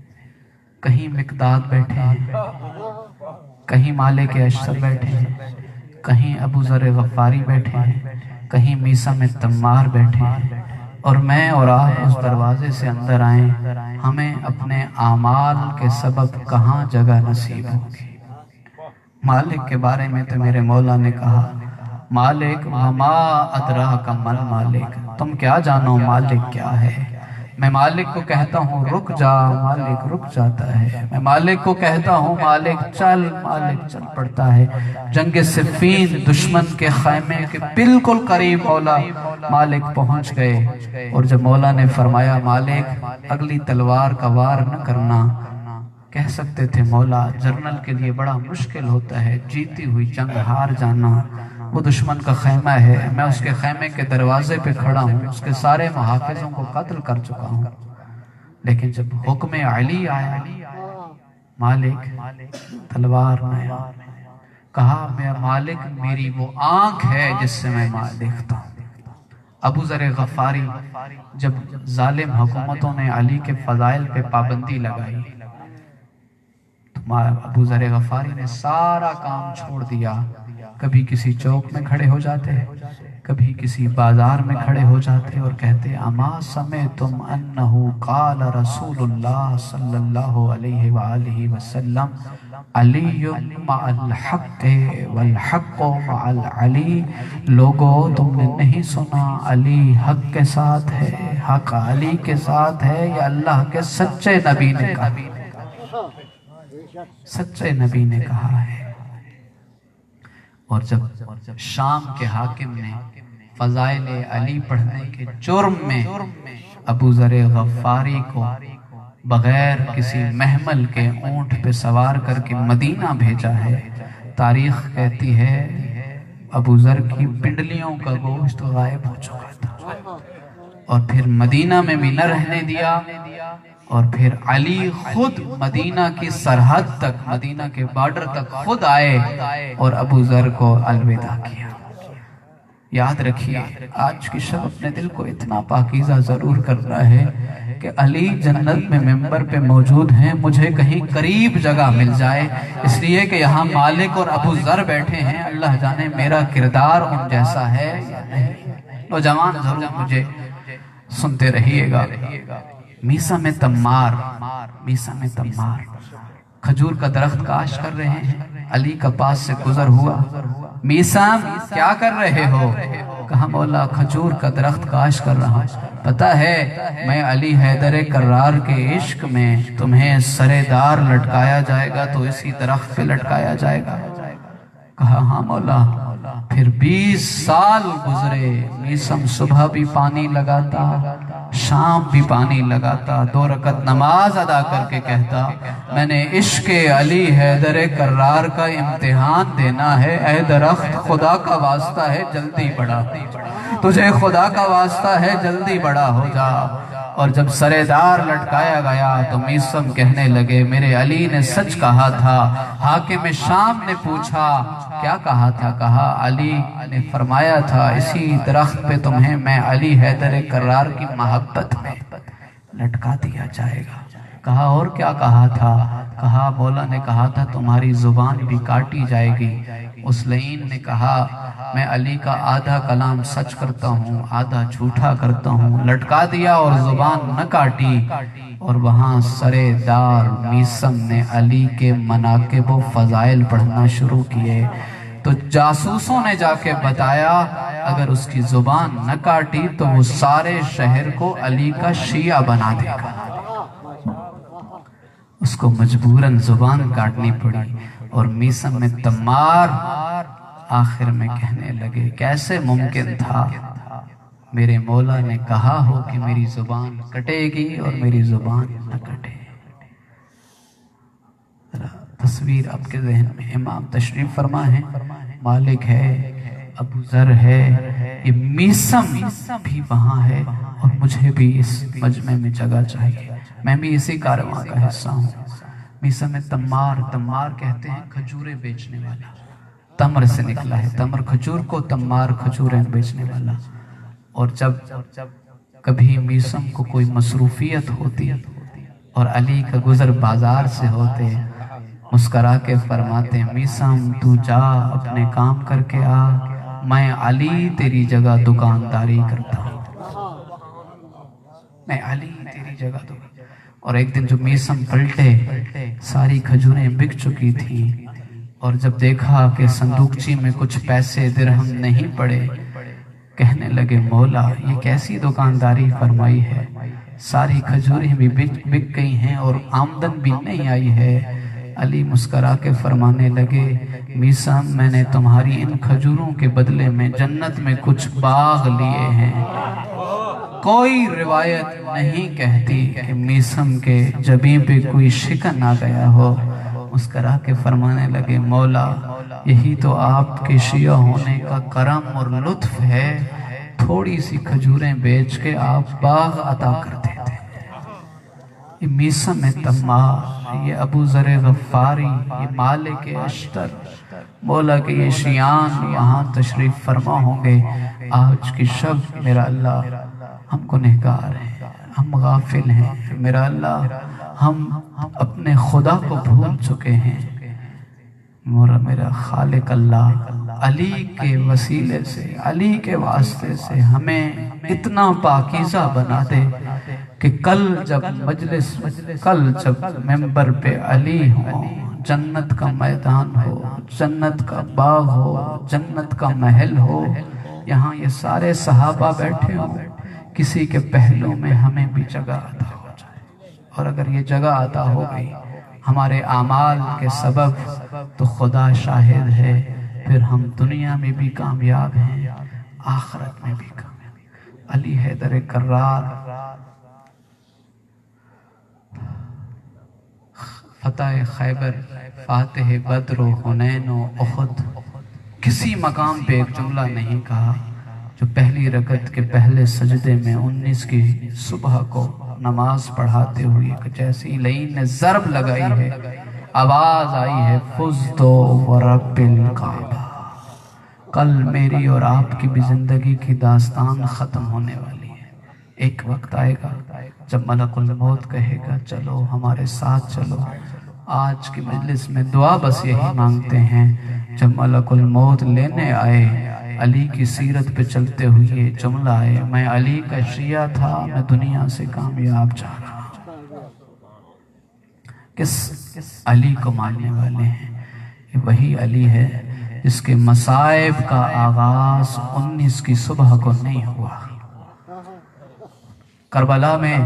کہیں مقداد بیٹھے ہیں، کہیں مالک اشتر بیٹھے ہیں، کہیں ابو ذر غفاری بیٹھے ہیں، کہیں میسا میں تمار بیٹھے ہیں، اور میں اور آپ اس دروازے سے اندر آئیں، ہمیں اپنے اعمال کے سبب کہاں جگہ نصیب ہوگی۔ مالک کے بارے میں تو میرے مولا نے کہا مالک وما ادراک مل مالک، تم کیا جانو مالک کیا ہے۔ میں مالک کو کہتا ہوں رک جا، مالک رک جاتا ہے۔ میں مالک کو کہتا ہوں مالک چل، مالک چل پڑتا ہے۔ جنگ صفین دشمن کے خیمے کے بالکل قریب مولا مالک پہنچ گئے، اور جب مولا نے فرمایا مالک اگلی تلوار کا وار نہ کرنا، کہہ سکتے تھے مولا جرنل کے لیے بڑا مشکل ہوتا ہے جیتی ہوئی جنگ ہار جانا، وہ دشمن کا خیمہ ہے، میں اس کے خیمے کے دروازے پہ کھڑا ہوں، اس کے سارے محافظوں کو قتل کر چکا ہوں۔ لیکن جب حکم علی آیا مالک تلوار نہ آیا، کہا میرا مالک میری وہ آنکھ ہے جس سے میں دیکھتا ہوں۔ ابو ذر غفاری جب ظالم حکومتوں نے علی کے فضائل پہ پابندی لگائی تو ابو ذر غفاری نے سارا کام چھوڑ دیا، کبھی کسی چوک میں کھڑے ہو جاتے، کبھی کسی بازار میں کھڑے ہو جاتے اور کہتے اما سمعتم انہو قال رسول اللہ صلی اللہ علیہ وآلہ وسلم علی مع الحق والحق مع العلی، لوگو تم نے نہیں سنا علی حق کے ساتھ ہے، حق علی کے ساتھ ہے، یا اللہ کے سچے نبی نے کہا، سچے نبی نے کہا ہے۔ اور جب شام کے حاکم نے فضائل علی پڑھنے کے جرم میں ابو ذر غفاری کو بغیر کسی محمل کے اونٹ پہ سوار کر کے مدینہ بھیجا ہے، تاریخ کہتی ہے ابو ذر کی پنڈلیوں کا گوشت غائب ہو چکا تھا، اور پھر مدینہ میں بھی نہ رہنے دیا، اور پھر علی خود مدینہ کی سرحد تک، مدینہ کے بارڈر تک خود آئے اور ابو ذر کو الوداع کیا۔ یاد رکھیے آج کی شب اپنے دل کو اتنا پاکیزہ ضرور کرنا ہے کہ علی جنت میں ممبر پہ موجود ہیں، مجھے کہیں قریب جگہ مل جائے، اس لیے کہ یہاں مالک اور ابو ذر بیٹھے ہیں، اللہ جانے میرا کردار ان جیسا ہے یا نہیں۔ نوجوان ضرور مجھے سنتے رہیے گا۔ میسا میں تمار، میسا میں تمار کھجور کا درخت کاشت کر رہے ہیں، علی کا پاس سے گزر ہوا، میسا کیا کر رہے ہو؟ کہا مولا کھجور کا درخت کاشت کر رہا ہوں، پتہ ہے میں علی حیدر کرار کے عشق میں تمہیں سرے دار لٹکایا جائے گا تو اسی درخت پہ لٹکایا جائے گا۔ کہا ہاں مولا۔ پھر 20 سال گزرے، میسم صبح بھی پانی لگاتا، شام بھی پانی لگاتا، 2 رکعت نماز ادا کر کے کہتا میں نے عشق علی حیدر کرار کا امتحان دینا ہے، اے درخت خدا کا واسطہ ہے جلدی بڑا، تجھے خدا کا واسطہ ہے جلدی بڑا ہو جا۔ اور جب سرے دار لٹکایا گیا تو میسم کہنے لگے میرے علی نے سچ کہا تھا۔ حاکم شام نے پوچھا کیا کہا تھا؟ کہا علی نے فرمایا تھا اسی درخت پہ تمہیں میں علی حیدر کرار کی محبت میں لٹکا دیا جائے گا۔ کہا اور کیا کہا تھا؟ کہا مولا نے کہا تھا تمہاری زبان بھی کاٹی جائے گی۔ اس لعین نے کہا میں علی کا آدھا کلام سچ کرتا ہوں آدھا جھوٹا کرتا ہوں، لٹکا دیا اور زبان نہ کاٹی۔ اور وہاں سرے دار میسم نے علی کے مناقب و فضائل پڑھنا شروع کیے تو جاسوسوں نے جا کے بتایا اگر اس کی زبان نہ کاٹی تو وہ سارے شہر کو علی کا شیعہ بنا دے گا۔ اس کو مجبوراً زبان کاٹنی پڑی اور میسم میں تمار آخر میں کہنے لگے کیسے ممکن تھا میرے مولا نے کہا ہو کہ میری زبان کٹے گی اور میری زبان نہ کٹے۔ تصویر آپ کے ذہن میں امام تشریف فرما ہے، مالک ہے، ابو ذر ہے، یہ میسم بھی وہاں ہے اور مجھے بھی اس مجمع میں جگہ چاہیے، میں بھی اسی کارواں کا حصہ ہوں۔ میسم میں تمار کہتے ہیں کھجوریں بیچنے والا، تمر سے نکلا ہے، تمر کھجور کو، تمار کھجوریں بیچنے والا۔ اور جب کبھی میسم کو کوئی مصروفیت ہوتی اور علی کا گزر بازار سے ہوتے مسکرا کے فرماتے میسم تو جا اپنے کام کر کے آ، میں علی تیری جگہ دکانداری کرتا ہوں، میں علی تیری جگہ دکانداری۔ اور ایک دن جو میسم پلٹے ساری کھجوریں بک چکی تھیں اور جب دیکھا کہ صندوقچی میں کچھ پیسے درہم نہیں پڑے کہنے لگے مولا یہ کیسی دکانداری فرمائی ہے، ساری کھجوریں بھی بک گئی ہیں اور آمدن بھی نہیں آئی ہے۔ علی مسکرا کے فرمانے لگے میسم میں نے تمہاری ان کھجوروں کے بدلے میں جنت میں کچھ باغ لیے ہیں۔ کوئی روایت نہیں کہتی کہ میسم کے جبیں پہ کوئی شکن آ گیا ہو۔ مسکرا کے فرمانے لگے مولا یہی تو آپ کے شیعہ ہونے کا کرم اور لطف ہے، تھوڑی سی کھجوریں بیچ کے آپ باغ عطا کر دیتے۔ یہ میسم تمار، یہ ابو ذر غفاری، یہ مالک اشتر، مولا کے یہ شیعان وہاں تشریف فرما ہوں گے۔ آج کی شب میرا اللہ ہم گنہگار ہیں، ہم غافل ہیں، میرا اللہ ہم اپنے خدا کو بھول چکے ہیں۔ میرا خالق اللہ علی کے وسیلے سے، علی کے واسطے سے ہمیں اتنا پاکیزہ بنا دے کہ کل جب ممبر پہ علی ہو، جنت کا میدان ہو، جنت کا باغ ہو، جنت کا محل ہو، یہاں یہ سارے صحابہ بیٹھے ہوں، کسی کے پہلو میں ہمیں بھی جگہ عطا ہو جائے۔ اور اگر یہ جگہ عطا ہو گئی ہمارے اعمال کے سبب تو خدا شاہد ہے، پھر ہم دنیا میں بھی کامیاب ہیں، آخرت میں بھی کامیاب۔ علی حیدر کرار فتح خیبر، فاتح بدر و حنین و احد، کسی مقام پہ ایک جملہ نہیں کہا جو پہلی رکعت کے پہلے سجدے میں 19 کی صبح کو نماز پڑھاتے ہوئے ایک جیسی لئین نے ضرب لگائی ہے، آواز آئی ہے فزت ورب الکعبہ۔ کل میری اور آپ کی بھی زندگی کی داستان ختم ہونے والی ہے۔ ایک وقت آئے گا جب ملک الموت کہے گا چلو ہمارے ساتھ چلو۔ آج کی مجلس میں دعا بس یہی مانگتے ہیں، جب ملک الموت لینے آئے علی کی سیرت پہ چلتے ہوئے جملہ آئے، میں علی کا شیعہ تھا، میں دنیا سے کامیاب جا رہا ہوں۔ کس علی کو ماننے والے ہیں؟ یہ وہی علی ہے جس کے مصائب کا آغاز 19 کی صبح کو نہیں ہوا۔ کربلا میں،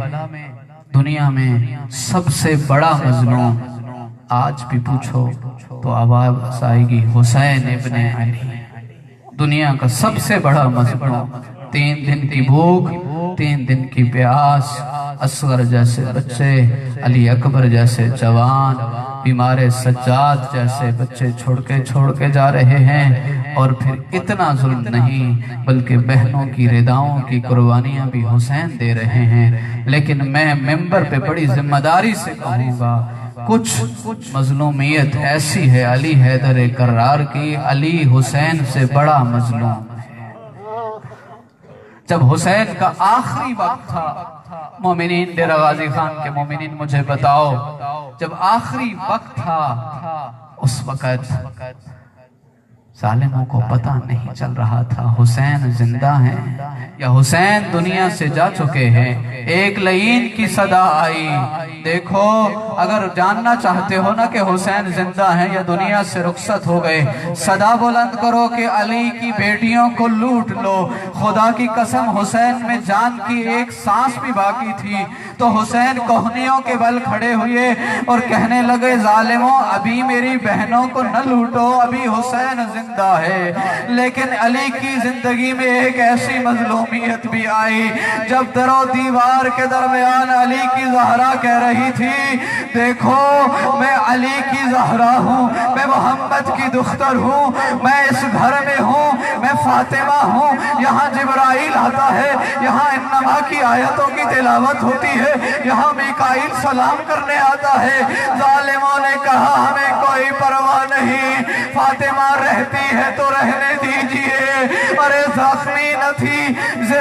دنیا میں سب سے بڑا مظلوم آج بھی پوچھو تو آواز آئے گی حسین ابن علی۔ دنیا کا سب سے بڑا مظلوم، 3 دن کی بھوک، 3 دن کی پیاس، اصغر جیسے بچے، علی اکبر جیسے جوان، بیمار سجاد جیسے بچے چھوڑ کے جا رہے ہیں، اور پھر اتنا ظلم نہیں بلکہ بہنوں کی رداؤں کی قربانیاں بھی حسین دے رہے ہیں۔ لیکن میں ممبر پہ بڑی ذمہ داری سے کہوں گا، کچھ مظلومیت ایسی ہے علی حیدر کرار کی، علی حسین سے بڑا مظلوم ہے۔ جب حسین کا آخری وقت تھا، مومنین ڈیرہ غازی خان کے مومنین مجھے بتاؤ، جب آخری وقت تھا اس وقت ظالموں کو پتہ نہیں چل رہا تھا حسین زندہ ہیں یا حسین دنیا سے جا چکے ہیں۔ ایک لعین کی صدا آئی، دیکھو اگر جاننا چاہتے ہو نا کہ حسین زندہ ہیں یا دنیا سے رخصت ہو گئے، صدا بلند کرو کہ علی کی بیٹیوں کو لوٹ لو۔ خدا کی قسم حسین میں جان کی ایک سانس بھی باقی تھی تو حسین کوہنیوں کے بل کھڑے ہوئے اور کہنے لگے ظالموں ابھی میری بہنوں کو نہ لوٹو، ابھی حسین زندہ ہے۔ لیکن علی کی زندگی میں ایک ایسی مظلومیت بھی آئی جب در و دیوار کے درمیان علی کی زہرا کہہ رہی تھی دیکھو میں علی کی زہرا ہوں، میں محمد کی دختر ہوں، میں اس گھر میں ہوں، میں فاطمہ ہوں، یہاں جبرائیل آتا ہے، یہاں انما کی آیتوں کی تلاوت ہوتی ہے، یہاں میکائیل سلام کرنے آتا ہے۔ ظالموں نے کہا ہمیں کوئی پرواہ نہیں، فاطمہ رہتی ہے تو رہنے دیجئے۔ ارے زخمی نہ تھی،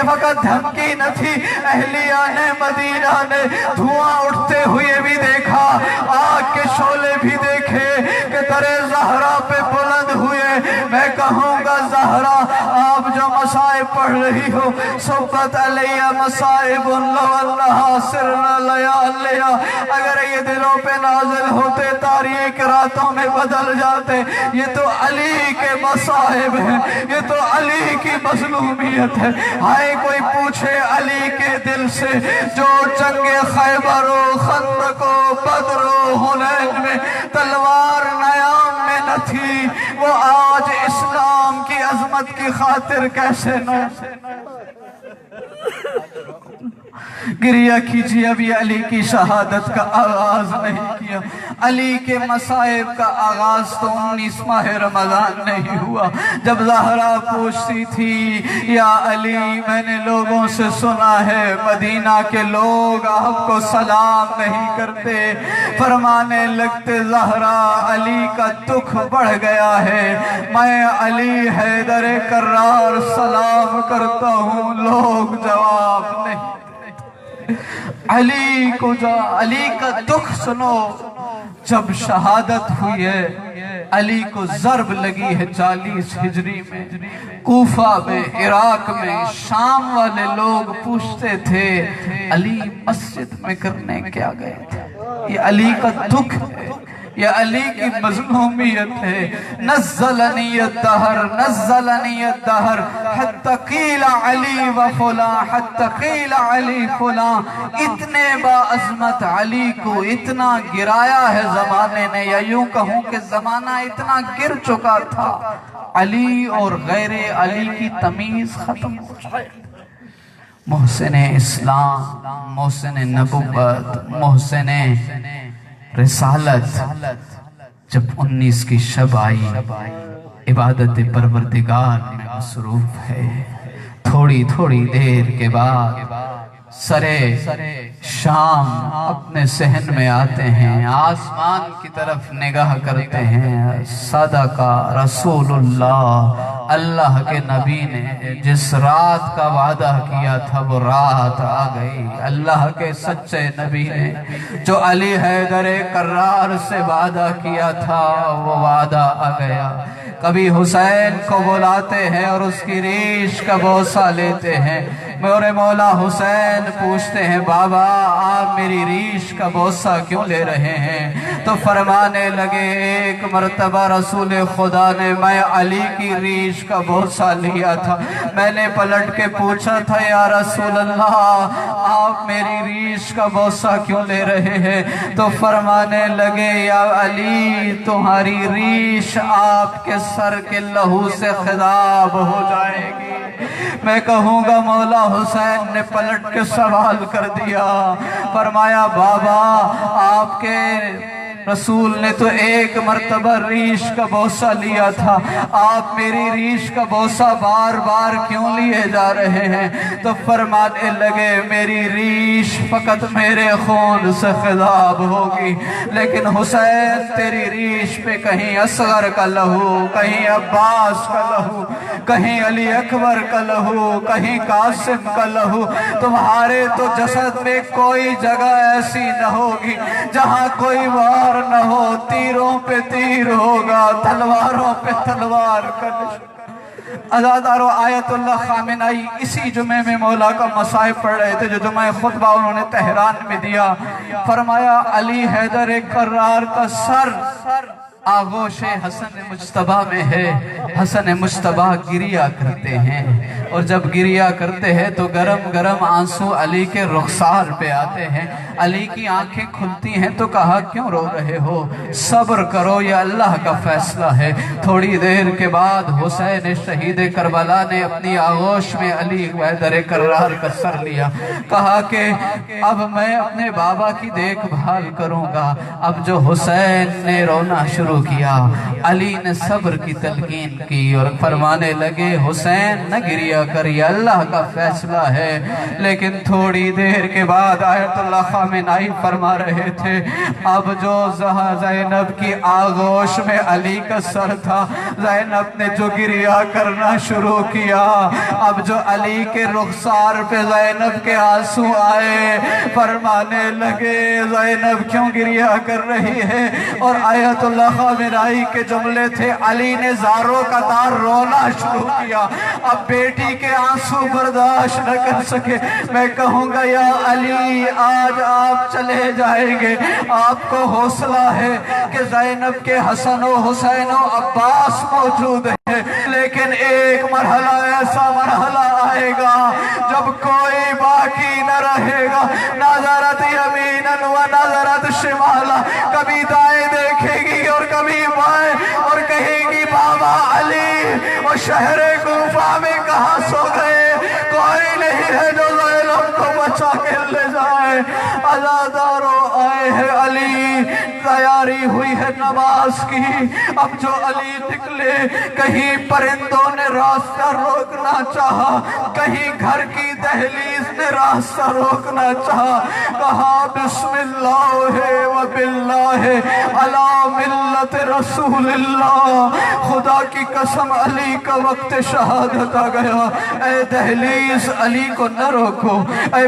وقت دھمکی نہ تھی، اہلیان مدینہ نے دھواں اٹھتے ہوئے بھی دیکھا، آگ کے شعلے بھی دیکھے کہ در زہرا پہ بلند ہوئے۔ میں کہوں گا زہرا آپ جو مصائب پڑھ رہی ہو، صبت علیہ مصائب لو اللہ سرنا لیالیا، اگر یہ دلوں پہ نازل ہوتے تاریک راتوں میں بدل جاتے۔ یہ تو علی کے مصائب ہیں، یہ تو علی کی مظلومیت ہے۔ ہائے کوئی پوچھے علی کے دل سے جو جنگ خیبر و خندق و بدر و حنین میں تلوار نیام میں نہ تھی، وہ آج اسلام کی عظمت کی خاطر کیسے نہ گریہ کیجئے۔ ابھی علی کی شہادت کا آغاز نہیں کیا، علی کے مصائب کا آغاز تو 19 ماہ رمضان نہیں ہوا جب زہرا پوچھتی تھی یا علی میں نے لوگوں سے سنا ہے مدینہ کے لوگ آپ کو سلام نہیں کرتے، فرمانے لگتے زہرا علی کا دکھ بڑھ گیا ہے، میں علی حیدر کرار سلام کرتا ہوں، لوگ جواب نہیں۔ علی کا دکھ سنو، جب شہادت ہوئی ہے علی کو ضرب لگی ہے 40 ہجری میں، کوفہ میں، عراق میں، شام والے لوگ پوچھتے تھے علی مسجد میں کرنے کیا گئے تھے؟ یہ علی کا دکھ ہے، یہ علی کی مظلومیت ہے۔ نزلنی الدہر نزلنی الدہر حتی قیل علی و فلاں حتی قیل علی فلاں، اتنے باعظمت علی کو اتنا گرایا ہے زمانے نے، یا یوں کہوں کہ زمانہ اتنا گر چکا تھا، علی اور غیر علی کی تمیز ختم ہو جائے۔ محسن اسلام، محسن نبوت، محسن رسالت جب 19 کی شب آئی، عبادت پروردگار میں مصروف ہے، تھوڑی تھوڑی دیر کے بعد سرے شام اپنے صحن میں آتے ہیں، آسمان کی طرف نگاہ کرتے ہیں، صدق رسول اللہ، اللہ کے نبی نے جس رات کا وعدہ کیا تھا وہ رات آ گئی۔ اللہ کے سچے نبی نے جو علی حیدر کرار سے وعدہ کیا تھا وہ وعدہ آ گیا۔ کبھی حسین کو بلاتے ہیں اور اس کی ریش کا بوسہ لیتے ہیں، میرے مولا حسین پوچھتے ہیں بابا آپ میری ریش کا بوسہ کیوں لے رہے ہیں؟ تو فرمانے لگے ایک مرتبہ رسول خدا نے میں علی کی ریش کا بوسہ لیا تھا، میں نے پلٹ کے پوچھا تھا یا رسول اللہ آپ میری ریش کا بوسہ کیوں لے رہے ہیں؟ تو فرمانے لگے یا علی تمہاری ریش آپ کے سر کے لہو سے خضاب ہو جائے گی۔ میں کہوں گا مولا حسین نے پلٹ کے سوال کر دیا، فرمایا بابا آپ کے رسول نے تو ایک مرتبہ ریش کا بوسہ لیا تھا، آپ میری ریش کا بوسہ بار بار کیوں لیے جا رہے ہیں؟ تو فرمانے لگے میری ریش فقط میرے خون سے خضاب ہوگی، لیکن حسین تیری ریش پہ کہیں اصغر کا لہو، کہیں عباس کا لہو، کہیں علی اکبر کا لہو، کہیں قاسم کا لہو، تمہارے تو جسد میں کوئی جگہ ایسی نہ ہوگی جہاں کوئی وار نہ ہو، تیروں پہ تیر ہوگا، تلواروں پہ تلوار کا نشان۔ عزادارو آیت اللہ خامنائی اسی جمعے میں مولا کا مصائب پڑھ رہے تھے، جو جمعہ خطبہ انہوں نے تہران میں دیا، فرمایا علی حیدر کرار کا سر آغوش حسن مجتبیٰ میں ہے، حسن مجتبیٰ گریا کرتے ہیں، اور جب گریا کرتے ہیں تو گرم گرم آنسو علی کے رخسار پہ آتے ہیں، علی کی آنکھیں کھلتی ہیں تو کہا کیوں رو رہے ہو؟ صبر کرو یہ اللہ کا فیصلہ ہے۔ تھوڑی دیر کے بعد حسین شہید کربلا نے اپنی آغوش میں علی حیدر کرار کا سر لیا، کہا کہ اب میں اپنے بابا کی دیکھ بھال کروں گا۔ اب جو حسین نے رونا شروع کیا، علی نے صبر کی تلقین کی اور فرمانے لگے حسین نہ گریا کر، یہ اللہ کا فیصلہ ہے۔ لیکن تھوڑی دیر کے بعد آیت اللہ خامنائی فرما رہے تھے اب جو زینب کی آغوش میں علی کا سر تھا، زینب نے جو گریا کرنا شروع کیا، اب جو علی کے رخسار پہ زینب کے آنسو آئے، فرمانے لگے زینب کیوں گریا کر رہی ہے؟ اور آیت اللہ خامنائی کے جملے تھے علی نے زاروں کا دار رونا شروع کیا، اب بیٹی کے آنسو برداشت نہ کر سکے۔ میں کہوں گا یا علی آج آپ چلے جائیں گے، آپ کو حوصلہ ہے کہ زینب کے حسن و حسین و عباس موجود ہے، لیکن ایک مرحلہ ایسا مرحلہ آئے گا جب کوئی باقی نہ رہے گا، نظرت یمیناً و نظرت شمالا، کبھی دائیں دیکھے گی اور کبھی بائیں، اور کہے گی بابا علی وہ شہر کوفہ میں کہاں سو گئے، کوئی نہیں ہے جو زینب کو بچا کے لے جائے۔ عزادارو آئے ہیں علی، تیاری ہوئی ہے نماز کی، اب جو علی نکلے کہیں پرندوں نے راستہ روکنا چاہا، کہیں گھر کی دہلیز نے راستہ روکنا چاہا، کہا بسم اللہ و باللہ علی ملت رسول اللہ، خدا کی قسم علی کا وقت شہادت آ گیا۔ اے دہلیز علی کو نہ روکو، اے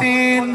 3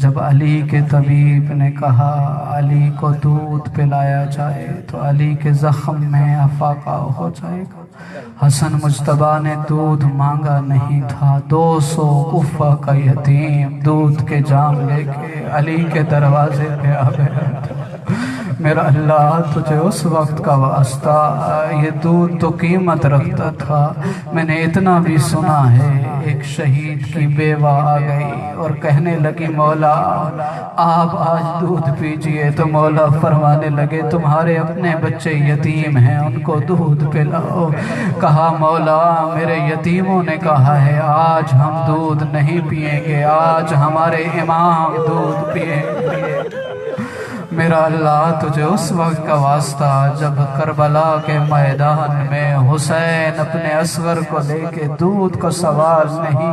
جب علی کے طبیب نے کہا علی کو دودھ پلایا جائے تو علی کے زخم میں افاقہ ہو جائے گا. حسن مجتبیٰ نے دودھ مانگا نہیں تھا. 200 کفہ کا یتیم دودھ کے جام لے کے علی کے دروازے پہ آ گیا. میرا اللہ تجھے اس وقت کا واسطہ، یہ دودھ تو قیمت رکھتا تھا. میں نے اتنا بھی سنا ہے ایک شہید کی بیوہ آ گئی اور کہنے لگی مولا آپ آج دودھ پیجئے، تو مولا فرمانے لگے تمہارے اپنے بچے یتیم ہیں ان کو دودھ پلاؤ. کہا مولا میرے یتیموں نے کہا ہے آج ہم دودھ نہیں پئیں گے، آج ہمارے امام دودھ پئیں گے. میرا اللہ تجھے اس وقت کا واسطہ جب کربلا کے میدان میں حسین اپنے اصغر کو لے کے دودھ کو سوال نہیں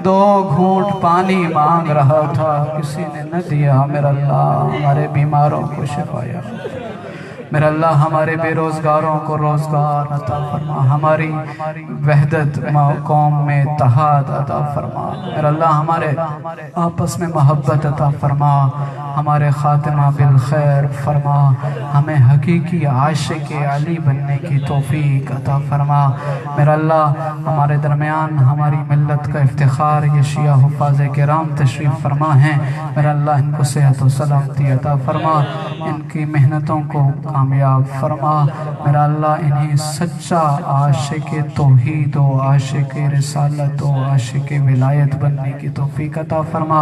2 گھونٹ پانی مانگ رہا تھا، کسی نے نہ دیا. میرا اللہ ہمارے بیماروں کو شفا یا میرا اللہ ہمارے بے روزگاروں کو روزگار عطا فرما، ہماری وحدت قوم میں اتحاد عطا فرما. میرا اللہ ہمارے آپس میں محبت عطا فرما، ہمارے خاتمہ بالخیر فرما، ہمیں حقیقی عاشق علی بننے کی توفیق عطا فرما. میرا اللہ ہمارے درمیان ہماری ملت کا افتخار یہ شیعہ حفاظ کرام تشریف فرما ہیں. میرا اللہ ان کو صحت و سلامتی عطا فرما، ان کی محنتوں کو کامیاب فرما. میرا اللہ انہیں سچا عاشق توحید و عاشق رسالت و عاشق ولایت بننے کی توفیق عطا فرما.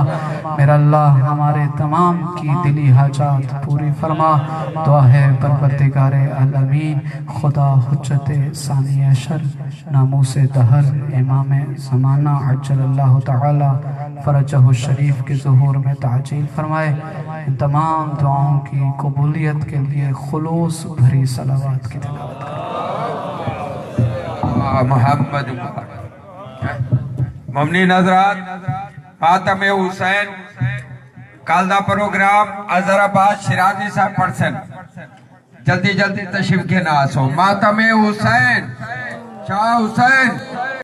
میرا اللہ ہمارے تمام کی دلی حاجات پوری فرما. دعا ہے پروردگار عالمین خدا حجت ثانی عشر ناموس دہر امام زمانہ عجل اللہ تعالی فرجہ الشریف کے ظہور میں تعجیل فرمائے. ان تمام دعاؤں کی قبولیت کے لیے خلوص بھری صلوات کی تلاوت کریں. محمد ممنون حضرات، خاتم حسین کالدہ پروگرام حیدرآباد شیرازی صاحب پرسن جلدی تشریف کے ناس ہو. ماتم حسین شاہ حسین